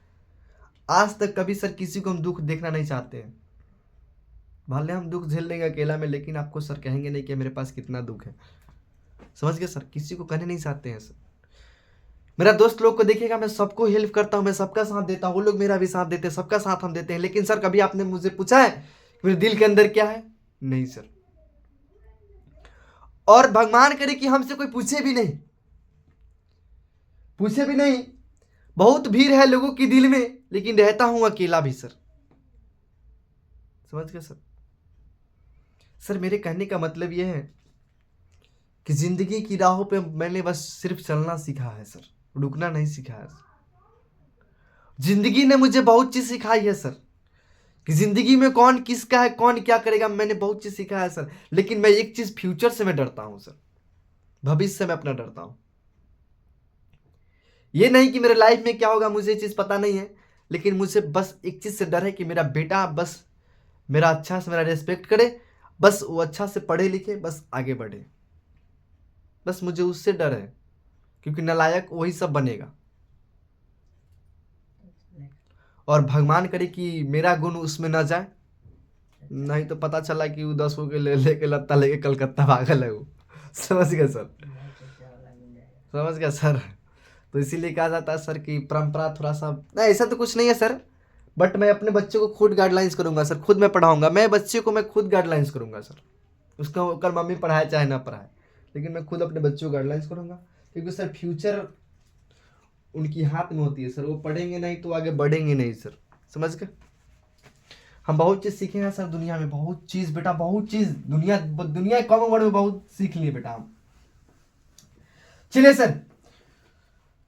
आज तक कभी सर किसी को हम दुख देखना नहीं चाहते हैं। भले हम दुख झेल लेंगे अकेला में, लेकिन आपको सर कहेंगे नहीं कि मेरे पास कितना दुख है। समझ गए सर? किसी को कहने नहीं चाहते हैं सर। मेरा दोस्त लोग को देखिएगा, मैं सबको हेल्प करता हूँ, मैं सबका साथ देता हूँ, वो लोग मेरा भी साथ देते हैं, सबका साथ हम देते हैं। लेकिन सर कभी आपने मुझसे पूछा है कि मेरे दिल के अंदर क्या है? नहीं सर। और भगवान करे कि हमसे कोई पूछे भी नहीं, पूछे भी नहीं। बहुत भीड़ है लोगों की दिल में, लेकिन रहता हूं अकेला भी सर। समझ गए सर? सर मेरे कहने का मतलब यह है कि जिंदगी की राहों पे मैंने बस सिर्फ चलना सीखा है सर, रुकना नहीं सीखा है। जिंदगी ने मुझे बहुत चीज सिखाई है सर, कि जिंदगी में कौन किसका है, कौन क्या करेगा, मैंने बहुत चीज सीखा है सर। लेकिन मैं एक चीज, फ्यूचर से मैं डरता हूं सर, भविष्य से मैं अपना डरता हूं। ये नहीं कि मेरे लाइफ में क्या होगा मुझे ये चीज पता नहीं है, लेकिन मुझे बस एक चीज से डर है कि मेरा बेटा बस मेरा अच्छा से मेरा रेस्पेक्ट करे, बस वो अच्छा से पढ़े लिखे, बस आगे बढ़े। बस मुझे उससे डर है, क्योंकि नालायक वही सब बनेगा। और भगवान करे कि मेरा गुण उसमें न जाए, नहीं तो पता चला कि वो 10 के लेके लत्ता लेके कलकत्ता भागल है वो। समझ गए सर? समझ गया सर? तो इसीलिए कहा जाता है सर कि परंपरा थोड़ा सा नहीं, ऐसा तो कुछ नहीं है सर, बट मैं अपने बच्चों को खुद गाइडलाइंस करूंगा सर, खुद मैं पढ़ाऊंगा, मैं बच्चे को मैं खुद गाइडलाइंस करूंगा सर। उसका कल मम्मी पढ़ाए चाहे ना पढ़ाए, लेकिन मैं खुद अपने बच्चों को गाइडलाइंस करूंगा, क्योंकि सर फ्यूचर उनकी हाथ में होती है सर। वो पढ़ेंगे नहीं तो आगे बढ़ेंगे नहीं सर। समझ गए? हम बहुत चीज़ सीखे हैं सर दुनिया में, बहुत चीज़ बेटा, बहुत चीज़ दुनिया कॉमन वर्ड में बहुत सीख लिए बेटा हम। चलिए सर,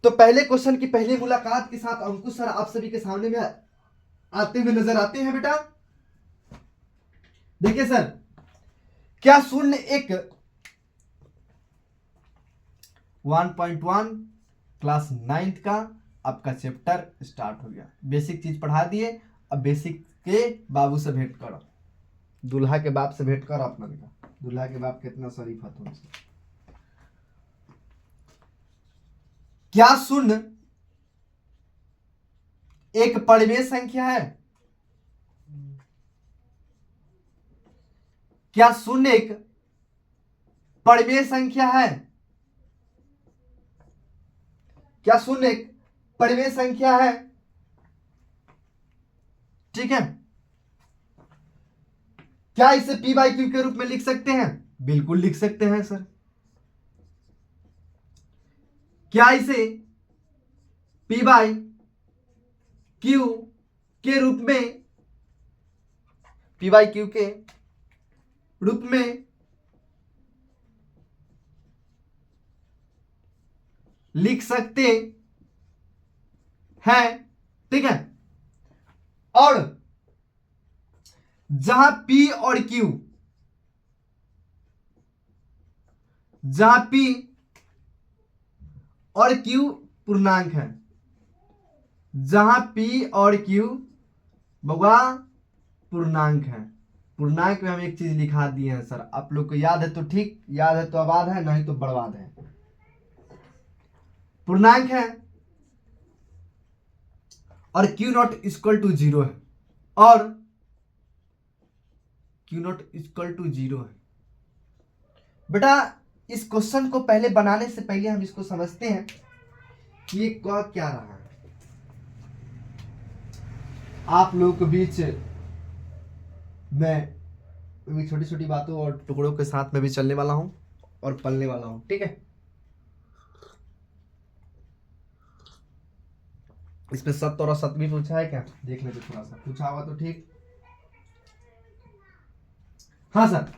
तो पहले क्वेश्चन की पहली मुलाकात के साथ अंकुश सर आप सभी के सामने में आते हुए नजर आते हैं बेटा। देखिए सर, क्या शून्य एक 1.1 क्लास 9th का आपका चैप्टर स्टार्ट हो गया। बेसिक चीज पढ़ा दिए, अब बेसिक के बाबू से भेंट करो, दूल्हा के बाप से भेंट करो अपना बेटा। दूल्हा के बाप कितना शरीफ है तुमसे। क्या शून्य एक परिमेय संख्या है? क्या शून्य एक परिमेय संख्या है? क्या शून्य एक परिमेय संख्या है? ठीक है। क्या इसे पी बाई क्यू के रूप में लिख सकते हैं? बिल्कुल लिख सकते हैं सर। क्या इसे पी बाई क्यू के रूप में, पी बाई क्यू के रूप में लिख सकते हैं? ठीक है। और जहां P और Q, जहां P और Q पूर्णांक है, जहां P और Q बउआ पूर्णांक है। पूर्णांक में हम एक चीज लिखा दिए हैं सर, आप लोग को याद है तो ठीक, याद है तो आबाद है, नहीं तो बर्बाद है। पूर्णांक है और Q नॉट इक्वल टू 0 है, और Q नॉट इक्वल टू 0 है। बेटा इस क्वेश्चन को पहले बनाने से पहले हम इसको समझते हैं कि ये क्या रहा है। आप लोगों के बीच मैं छोटी छोटी बातों और टुकड़ों के साथ में भी चलने वाला हूं और पलने वाला हूं, ठीक है। इसमें सत्य और असत्य भी पूछा है क्या? देख लेते, थोड़ा सा पूछा हुआ तो ठीक। हाँ सर,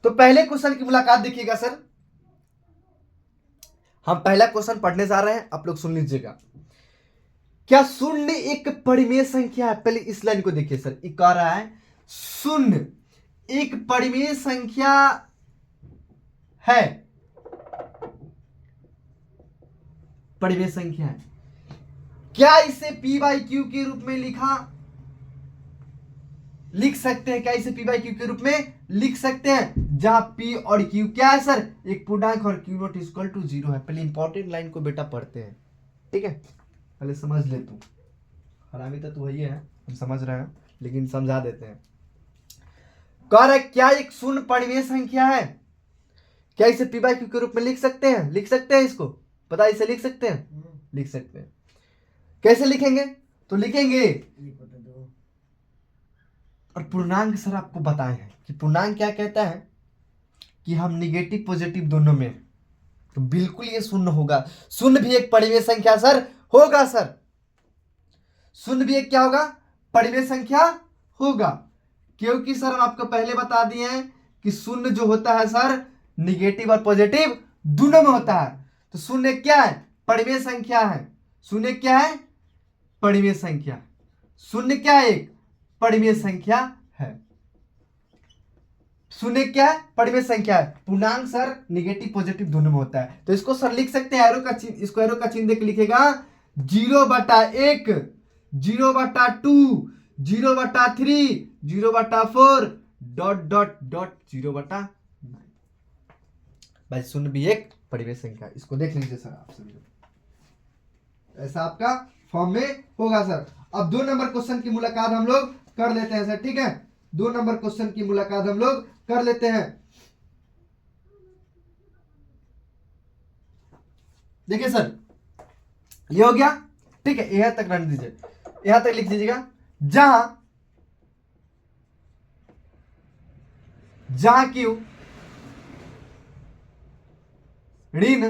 तो पहले क्वेश्चन की मुलाकात देखिएगा सर। हम पहला क्वेश्चन पढ़ने जा रहे हैं, आप लोग सुन लीजिएगा। क्या शून्य एक परिमेय संख्या है? पहले इस लाइन को देखिए सर, ये कह रहा है शून्य एक परिमेय संख्या है, परिमेय संख्या है। क्या इसे P बाई क्यू के रूप में लिख सकते हैं? क्या इसे P बाई क्यू के रूप में लिख सकते हैं, जहां P और Q क्या है सर? एक पूर्णांक, और Q नॉट इक्वल टू 0 है। पहले इंपॉर्टेंट लाइन को बेटा पढ़ते हैं, ठीक है, पहले समझ ले। तू हरामी तो वही है, हम समझ रहे हैं, लेकिन समझा देते हैं। कह रहा है क्या एक शून्य परिमेय संख्या है? क्या इसे P बाई क्यू के रूप में लिख सकते हैं? लिख सकते हैं इसको, पता इसे लिख सकते हैं? लिख सकते हैं। कैसे लिखेंगे? तो लिखेंगे,
लिखो तो दो।
और पूर्णांक सर आपको बताए हैं कि पूर्णांक क्या कहता है कि हम निगेटिव पॉजिटिव दोनों में, तो बिल्कुल ये शून्य होगा। शून्य भी एक परिमेय संख्या सर होगा सर, शून्य भी एक क्या होगा? परिमेय संख्या होगा, क्योंकि सर हम आपको पहले बता दिए हैं कि शून्य जो होता है सर निगेटिव और पॉजिटिव दोनों में होता है। तो शून्य क्या है? परिमेय संख्या है। शून्य क्या है? परिमेय संख्या। शून्य क्या है? एक परिमेय संख्या है। शून्य क्या है? परिमेय संख्या है। पूर्णांक सर निगेटिव पॉजिटिव दोनों में होता है। तो इसको सर लिख सकते हैं एरो का चिन्ह, इसको एरो का चिन्ह देकर लिखेगा 0/1, 0/2, 0/3, 0/4 ... 0/9। भाई शून्य भी एक परिमेय संख्या, इसको देख लीजिए सर आप सभी लोग, ऐसा आपका फॉर्म में होगा सर। अब 2 नंबर क्वेश्चन की मुलाकात हम लोग कर लेते हैं सर, ठीक है? 2 नंबर क्वेश्चन की मुलाकात हम लोग कर लेते हैं। देखिए सर, ये हो गया, ठीक है? यहां तक रहने दीजिए, यहां तक लिख दीजिएगा, जहां क्यू ऋण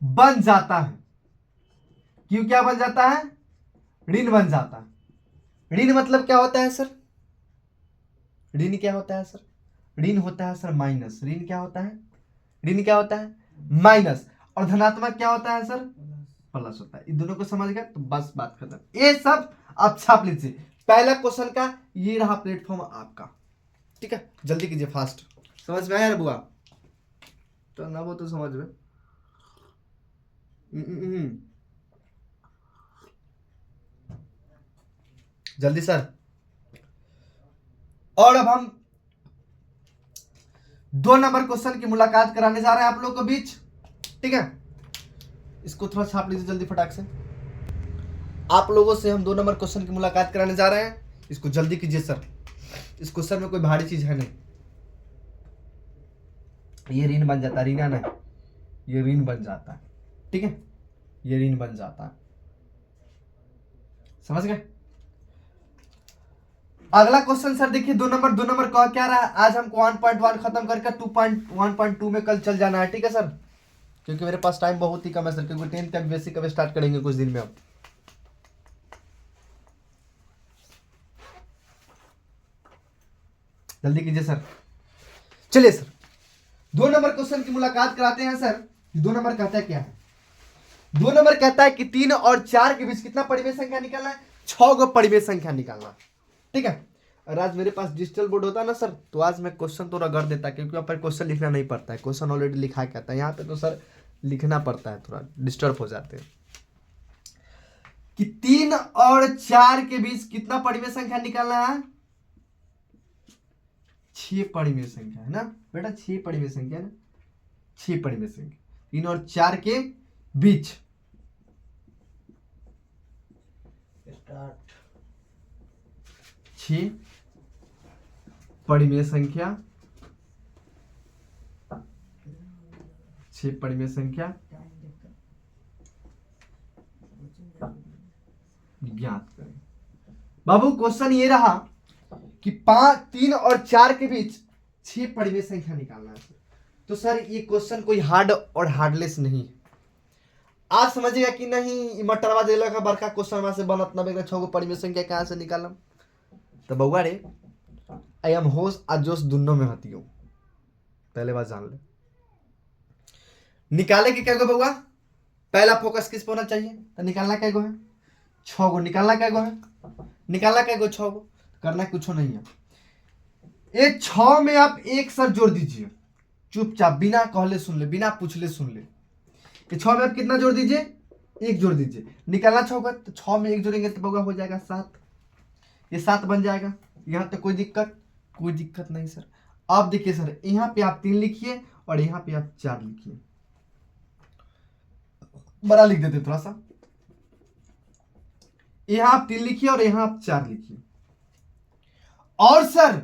बन जाता है, क्यू क्या बन जाता है? ऋण बन जाता है। ऋण मतलब क्या होता है सर? ऋण क्या होता है सर? ऋण होता है सर माइनस। ऋण क्या होता है? ऋण क्या होता है? माइनस। और धनात्मक क्या होता है सर? प्लस होता है। इन दोनों को समझ गया तो बस बात खत्म। ये सब आप छाप लीजिए। पहला क्वेश्चन का ये रहा प्लेटफॉर्म आपका, ठीक है? जल्दी कीजिए, फास्ट। समझ में आया बुआ? तो ना वो तो समझ में। जल्दी सर। और अब हम 2 नंबर क्वेश्चन की मुलाकात कराने जा रहे हैं आप लोगों के बीच, ठीक है? इसको थोड़ा छाप लीजिए जल्दी फटाक से। आप लोगों से हम 2 नंबर क्वेश्चन की मुलाकात कराने जा रहे हैं, इसको जल्दी कीजिए सर। इस क्वेश्चन में कोई भारी चीज है नहीं। ये ऋण बन जाता है, ऋण नहीं, ये ऋण बन जाता है, ठीक है? ये ऋण बन जाता है, समझ गए? अगला क्वेश्चन सर देखिए 2 नंबर का क्या रहा है? आज हमको 1.1 खत्म करके 2.1.2 में कल चल जाना है, ठीक है सर? क्योंकि मेरे पास टाइम बहुत ही कम है सर, क्योंकि 10th तक बेसिक अब स्टार्ट करेंगे कुछ दिन में। अब जल्दी कीजिए सर। चलिए सर 2 नंबर क्वेश्चन की मुलाकात कराते हैं सर। 2 नंबर कहता है क्या है? 2 नंबर कहता है कि 3 और 4 के बीच कितना परिमेय संख्या निकालना है? 6 गो परिमेय संख्या निकालना, ठीक है? और आज मेरे पास डिजिटल बोर्ड होता ना सर, तो आज मैं क्वेश्चन तो रगड़ देता, क्योंकि यहाँ पर क्वेश्चन लिखना नहीं पड़ता है, क्वेश्चन ऑलरेडी लिखा के आता है। यहाँ पे तो सर लिखना पड़ता है, थोड़ा डिस्टर्ब हो जाते हैं। कि 3 और 4 के बीच कितना परिमेय संख्या निकालना है? 6 परिमेय संख्या है ना बेटा, 6 परिमेय संख्या ना, 6 परिमेय संख्या 3 और 4 के बीच।
स्टार्ट।
6 परिमेय संख्या, 6 परिमेय संख्या ज्ञात करें। बाबू क्वेश्चन ये रहा कि 3 और 4 के बीच 6 परिमेय संख्या निकालना है। तो सर ये क्वेश्चन कोई हार्ड और हार्डलेस नहीं है। आप समझिएगा कि नहीं मटरवा देला का बड़का क्वेश्चन वहां से बनत ना बेटा 6 गो परिमेय संख्या कहां से निकालम? तो बउआ रे आई एम होश आ जोश दोनों में हती हूं, पहले बात जान ले। निकाले के क्या गो बउआ? पहला फोकस किस पे होना चाहिए? तो निकालना क्या गो है? 6 गो। निकालना क्या गो है? निकालना क्या गो? 6 गो। करना कुछ नहीं है। ये 6 में आप एक सर जोड़ दीजिए, चुपचाप बिना कहले सुन ले, बिना पूछले सुन ले। ये 6 में आप कितना जोड़ दीजिए? 1 जोड़ दीजिए। निकालना 6 का, तो 6 में 1 जोड़ेंगे तो बउआ हो जाएगा 7। ये 7 बन जाएगा। यहाँ तक कोई दिक्कत नहीं सर। अब देखिए सर, यहाँ पे आप 3 लिखिए और यहाँ पे आप 4 लिखिए। बड़ा लिख देते थोड़ा सा। यहाँ आप 3 लिखिए और यहाँ आप 4 लिखिए। और सर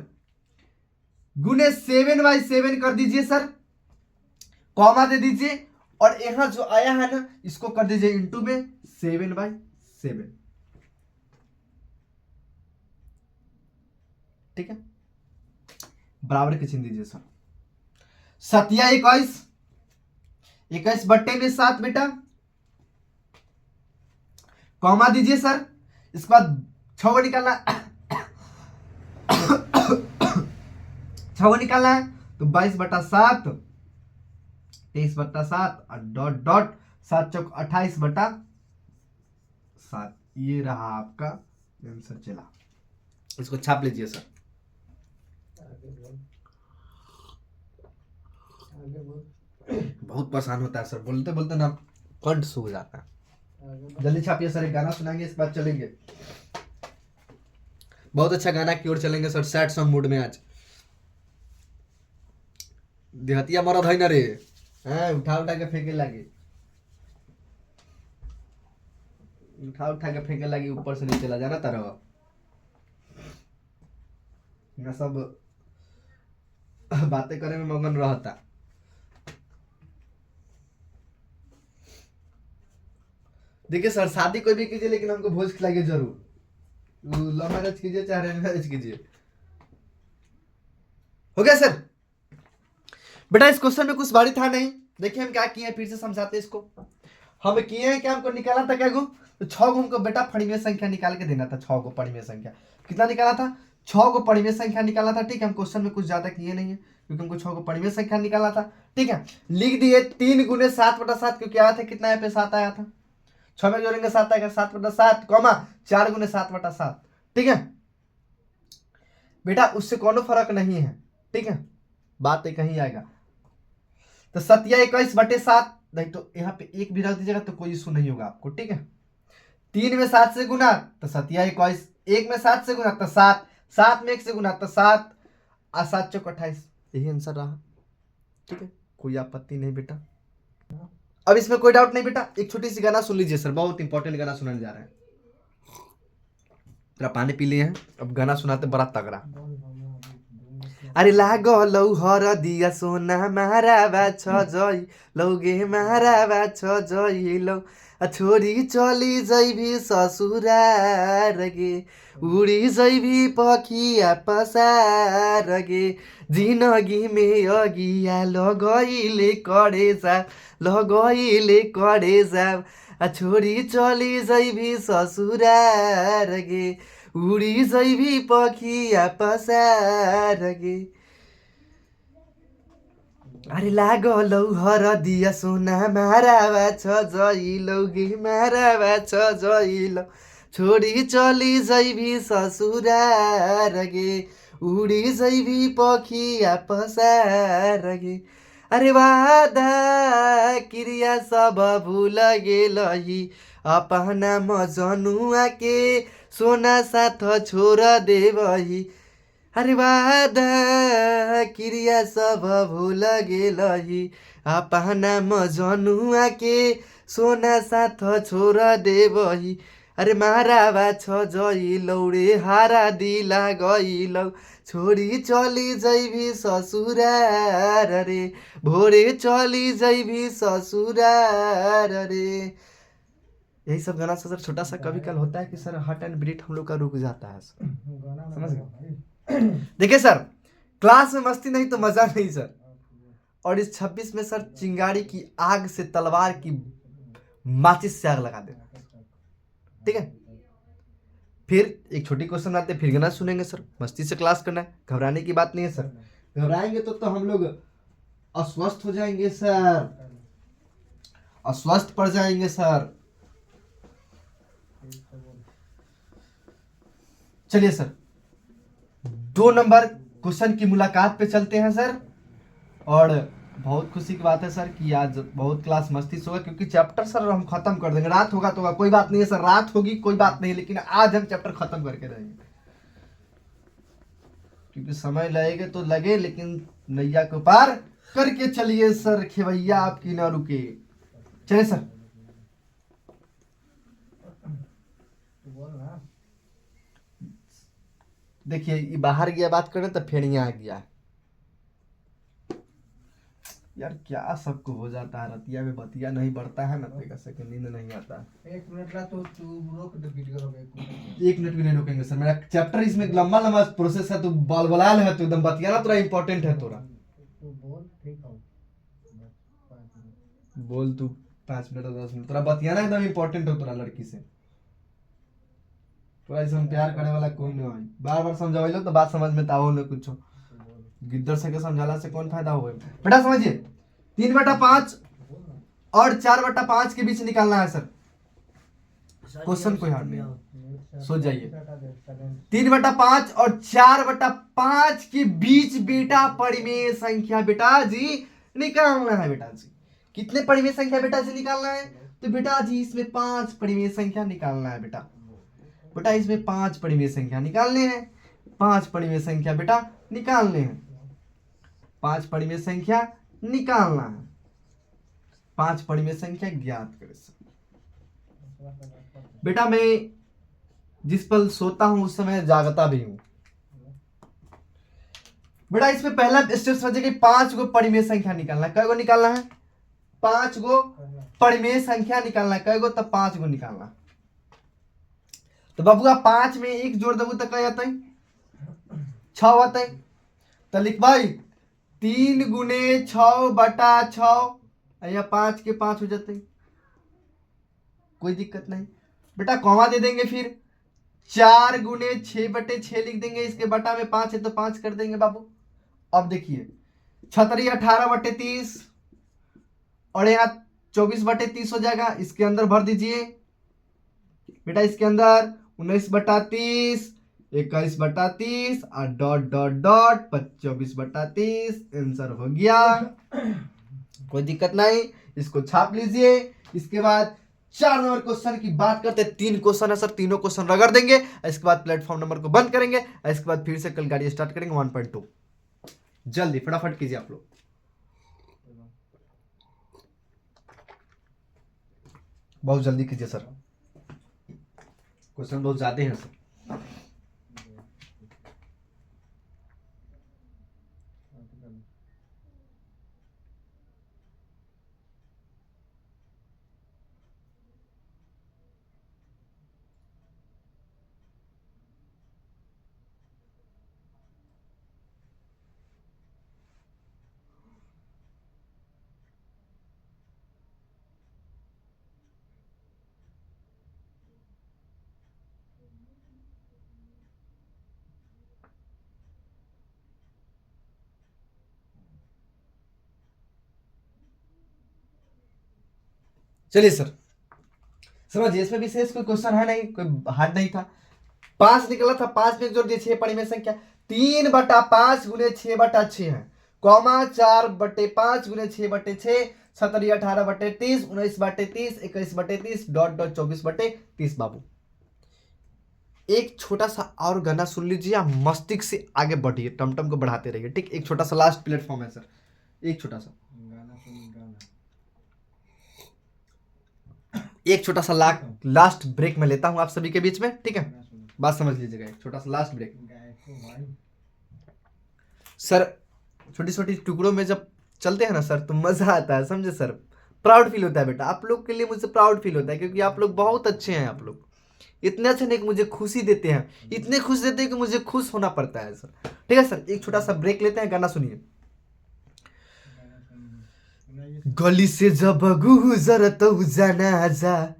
गुने 7/7 कर दीजिए सर, कॉमा दे दीजिए, और यहाँ जो आया है ना इसको कर दीजिए इंटू में 7/7। ठीक है, बराबर के चिन्ह दीजिए सर। 7 21 बट्टे में 7 बेटा, कॉमा दीजिए सर। इसके बाद 6 को निकालना निकालना है तो 22/7, 23/7 और डॉट डॉट 7 चौक 28/7। ये रहा आपका आंसर। चला, इसको छाप लीजिए सर। बहुत परेशान होता है सर, बोलते बोलते ना कंठ सूख जाता है। जल्दी छापिए सर, एक गाना सुनाएंगे, इस बार चलेंगे। बहुत अच्छा गाना की ओर चलेंगे सर, सैड सॉन्ग मूड में आज। देहतिया मरद है ना रे, हैं उठा उठा के फेंके लगे, उठा उठा के फेंके लगी, ऊपर से नीचे ला जाना तरह ना, सब बातें करने में मगन रहता। देखिए सर, शादी कोई भी कीजिए लेकिन हमको भोज खिलाइए जरूर। लव मैरिज कीजिए चाहे अरेंज मैरिज कीजिए। हो गया सर। बेटा इस क्वेश्चन में कुछ भारी था नहीं। देखिए हम क्या किए हैं, फिर से समझाते हैं इसको। हम किए हैं क्या, हमको निकाला था क्या गो, तो 6 को हमको बेटा परिमेय संख्या निकाल के देना था। 6 को परिमेय संख्या कितना निकाला था, 6 को परिमेय संख्या निकाला था। ठीक है, हम क्वेश्चन में कुछ ज्यादा किए नहीं है क्योंकि हमको 6 को परिमेय संख्या निकाला था। ठीक है, लिख दिए 3 × 7/7 क्योंकि आया था कितना, यहाँ पे 7 आया था। 6 में जोड़ेंगे 7 आएगा, 7/7 कॉमा 4 × 7/7। ठीक है बेटा, उससे कोनो फर्क नहीं है। ठीक है, बात एक कहीं आएगा। तो 7/21/7 नहीं तो यहाँ पे एक भी रख दीजिएगा तो कोई इशू नहीं होगा आपको। ठीक है, 3 में 7 से गुना तो 7/21, 1 में 7 से गुना तो 7, 7 में 1 से गुना तो 7 और 7 चौक 28। यही आंसर रहा। ठीक है, कोई आपत्ति नहीं बेटा। अब इसमें कोई डाउट नहीं बेटा। एक छोटी सी गाना सुन लीजिए सर, बहुत इंपॉर्टेंट गाना सुनाने जा रहे हैं। तेरा पानी पी लिए हैं, अब गाना सुनाते बड़ा तगड़ा। अरे लागलौ हरदिया सोना महाराबा छ जई लौगे महाराबा छ जई लौ, छोरी चली जैभी ससुरार गे, उड़ी जैभी पखिया पसार गे, जिनगी में अगिया लगैले कडेजा, लगैले कडेजा, छोरी चली जैभी ससुरार गे, उड़ी जैभी पखिया पसार गे। अरे लागलौ हरदिया सोना मारावा छ जइलौ गे, मारावा छ जइलौ, छोरी चली जैभी ससुरार गे, उड़ी जैभी पखिया पसार गे। अरे वादा क्रिया सब भूल गेलही, अपना मजनुआ के सोना साथ छोड़ देवही। अरे वादा क्रिया सब भूल गेलही, अपना मजनुआ के सोना साथ छोड़ देवही। अरे मारावा छ जइलौ रे हारा दिला गइलौ, छोरी चली जैभी ससुरार रे, भोरे चली जैभी ससुरार रे। यही सब गाना से सर छोटा सा कभी कल होता है कि सर हट एंड ब्रीट हम लोग का रुक जाता है। समझ गए। देखिए सर, क्लास में मस्ती नहीं तो मजा नहीं सर। और इस 26 में सर चिंगारी की आग से तलवार की माचिस से आग लगा देना। ठीक है, फिर एक छोटी क्वेश्चन आते, फिर गाना सुनेंगे सर। मस्ती से क्लास करना है, घबराने की बात नहीं है सर। घबराएंगे तो हम लोग अस्वस्थ हो जाएंगे सर, अस्वस्थ पड़ जाएंगे सर। चलिए सर, 2 नंबर क्वेश्चन की मुलाकात पे चलते हैं सर। और बहुत खुशी की बात है सर कि आज बहुत क्लास मस्ती से होगा क्योंकि चैप्टर सर हम खत्म कर देंगे। रात होगा तो होगा, कोई बात नहीं है सर, रात होगी कोई बात नहीं, लेकिन आज हम चैप्टर खत्म करके रहेंगे। क्योंकि समय लगेगा तो लगे, लेकिन नैया को पार करके चलिए सर, खेवैया आपकी ना रुके। चलिए सर, देखिए ये बाहर गया बात करने तो फिर यहाँ आ गया। यार क्या सबको हो जाता है, रतिया में बतिया नहीं बढ़ता है ना, तो कैसे कि नींद नहीं आता है।
1 मिनट ला तो तू रोक दे वीडियो अब 1 मिनट।
1 मिनट भी नहीं रोकेंगे सर, मेरा चैप्टर इसमें लंबा लंबा प्रोसेस है, तू बाल बलाल है, तो एकदम बतियाना थोड़ा इंपॉर्टेंट है तोरा।
तू बोल ठीक हो बस 5 मिनट।
बोल तू 5 मिनट और 10 मिनट, तोरा बतियाना एकदम इंपॉर्टेंट हो तोरा लड़की से। तोरा ऐसा प्यार करे वाला कोई नहीं है, बार बार समझाइलो तो बात समझ में ताओ न कुछ। गिद्दर से के समझाला से कौन फायदा होए बेटा, समझिए 3/5 और 4/5 के बीच निकालना है सर। क्वेश्चन कोई हार्ड नहीं, सो जाइए। 3/5 और 4/5 के बीच बेटा परिमेय संख्या बेटा जी निकालना है बेटा जी। कितने परिमेय संख्या बेटा जी निकालना है, तो बेटा जी इसमें 5 परिमेय संख्या निकालना है बेटा। बेटा इसमें 5 परिमेय संख्या निकालने हैं, 5 परिमेय संख्या बेटा निकालने हैं, 5 परिमेय संख्या निकालना है, 5 परिमेय संख्या ज्ञात करें सर। बेटा मैं जिस पल सोता हूं उस समय जागता भी हूं। बेटा इसमें पहला स्टेप समझिए कि 5 गो परिमेय संख्या निकालना है। कै गो निकालना है, 5 गो परिमेय संख्या निकालना है। कै गो, तब 5 गो निकालना। तो बाबूआ 5 में 1 जोड़ देबू तो क्या आता है, 6 आता है। तो लिख भाई 3 × 6/6, या 5 के 5 हो जाते हैं, कोई दिक्कत नहीं। बेटा कॉमा दे देंगे, फिर 4 × 6/6 लिख देंगे, इसके बटा में 5 है तो 5 कर देंगे बाबू। अब देखिए 6 × 18/30 और यहाँ 24/30 हो जाएगा, इसके अंदर भर दीजिए बेटा। इसके अंदर 19/30, 21/30 और डॉट डॉट डॉट 24/30 आंसर हो गया, कोई दिक्कत नहीं। इसको छाप लीजिए। इसके बाद 4 नंबर क्वेश्चन की बात करते हैं। 3 क्वेश्चन है सर, तीनों क्वेश्चन रगड़ देंगे। इसके बाद प्लेटफॉर्म नंबर को बंद करेंगे। इसके बाद फिर से कल गाड़ी स्टार्ट करेंगे 1.2। जल्दी फटाफट कीजिए आप लोग, बहुत जल्दी कीजिए सर, क्वेश्चन बहुत ज्यादा हैं सर। चलिए सर समझिए, इसमें विशेष कोई क्वेश्चन है नहीं, कोई हार्ड नहीं था। 5 निकला था, 5 में जोड़ दिए 6 परिमेय संख्या। 3/5 × 6/6 है, कॉमा 4/5 × 6/6, 17 18/30, 19/30, 21/30 डॉट डॉट 24/30 बाबू। एक छोटा सा और गाना सुन लीजिए, आप मस्तिष्क से आगे बढ़िए, टमटम को बढ़ाते रहिए, ठीक। एक छोटा सा लास्ट प्लेटफॉर्म है सर, एक छोटा सा
गाना सुन गाना।
एक छोटा सा लास्ट ब्रेक में लेता हूं आप सभी के बीच में, ठीक है। बात समझ लीजिएगा, एक छोटा सा लास्ट ब्रेक। सर छोटी छोटी टुकड़ों में जब चलते हैं ना सर, तो मजा आता है, समझे सर। प्राउड फील होता है बेटा, आप लोग के लिए मुझे प्राउड फील होता है, क्योंकि आप लोग बहुत अच्छे हैं। आप लोग इतने अच्छे नहीं कि मुझे खुशी देते हैं, इतने खुश देते हैं कि मुझे खुश होना पड़ता है सर, ठीक है सर। एक छोटा सा ब्रेक लेते हैं, गाना सुनिए। गली से जब गुजरत जनाजा,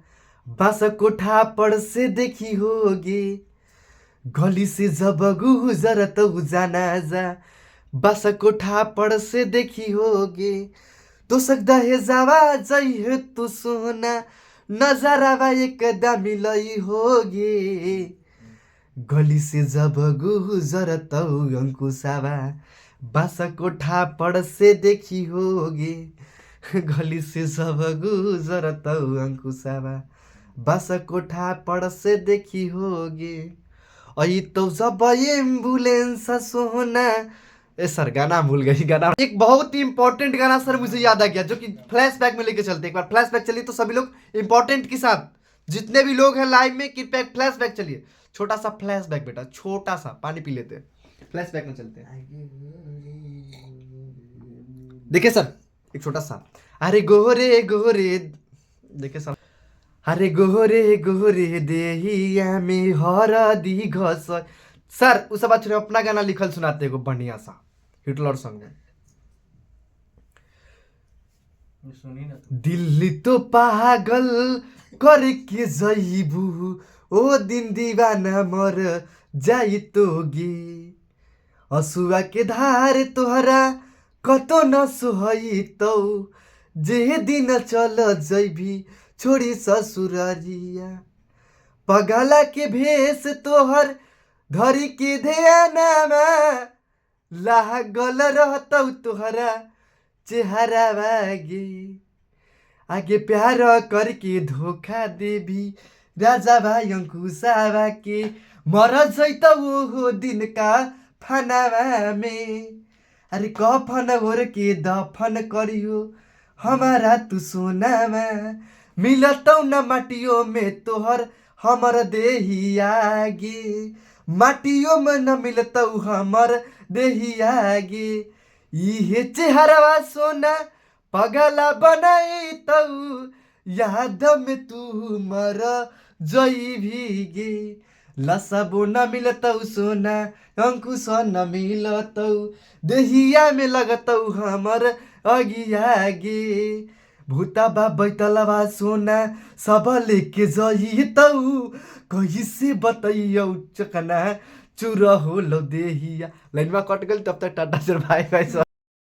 बस कोठा पर से देखी होगी। गली से जब गुजरत जनाजा, बस कोठा पर से देखी होगी। तो सकता है जावा जाइए तू सोना, नजरावा एकदम मिलई होगी। गली से जब गुजरत अंकुशावा, बस कोठा पर से देखी होगी। गली से सब गुजरत अंकुशावा, बस कोठा पर से देखी होगी। अई तो जब एम्बुलेंस सोना, ए सर गाना भूल गई। गाना एक बहुत ही इंपॉर्टेंट गाना सर मुझे याद आ गया, जो कि फ्लैशबैक में लेके चलते। एक बार फ्लैशबैक चलिए तो सभी लोग इंपॉर्टेंट के साथ, जितने भी लोग हैं लाइव में, कृपया फ्लैशबैक चलिए। छोटा सा फ्लैशबैक बेटा, छोटा सा, पानी पी लेते हैं, फ्लैशबैक में चलते हैं। देखिए सर एक छोटा सा। अरे गोरे गोरे, देखिए सर, अरे गोरे गोरे देहिया में हरदी घस। सर उस बात छोड़िए, अपना गाना लिखल सुनाते एगो बढ़िया सा हिटलर सॉन्ग में।
सुनी ना।
दिल्ली तो पागल करके जइबू, ओ दिन दीवाना मर जाई तोगे। हसुआ के धार तोहरा कतो न सोहई तो, जे दिन चल जइभी छोड़ी ससुररिया। पगला के भेष तोहर धरी के ध्यानमा, लागल रहतौ तोहरा चेहरा बागे। आगे प्यार करके धोखा देवी राजा भाई अंकुशावा के, मर जैतौ हो दिन का फनावा में। अरे कफन ओर के दफन करियो हमारा तू सोनामा, मिलतौ न माटियों में तोहर हमर देही आगे। माटियों में न मिलतौ हमर देही आगे। इहे चेहरवा सोना पगला बनाई तऊ, याद में तू मर जइभिगे। लसबो न मिलतौ सोना अंकुश न मिलतौ, देहिया में लगतौ हमर अगियागे। भूताबा बैतलवा सोना सब लेके जइतौ, कैसे बतैयौ चकना चुर होलो देहिया। लाइनमा कट गइल, तब तक tata sir bye bye sir.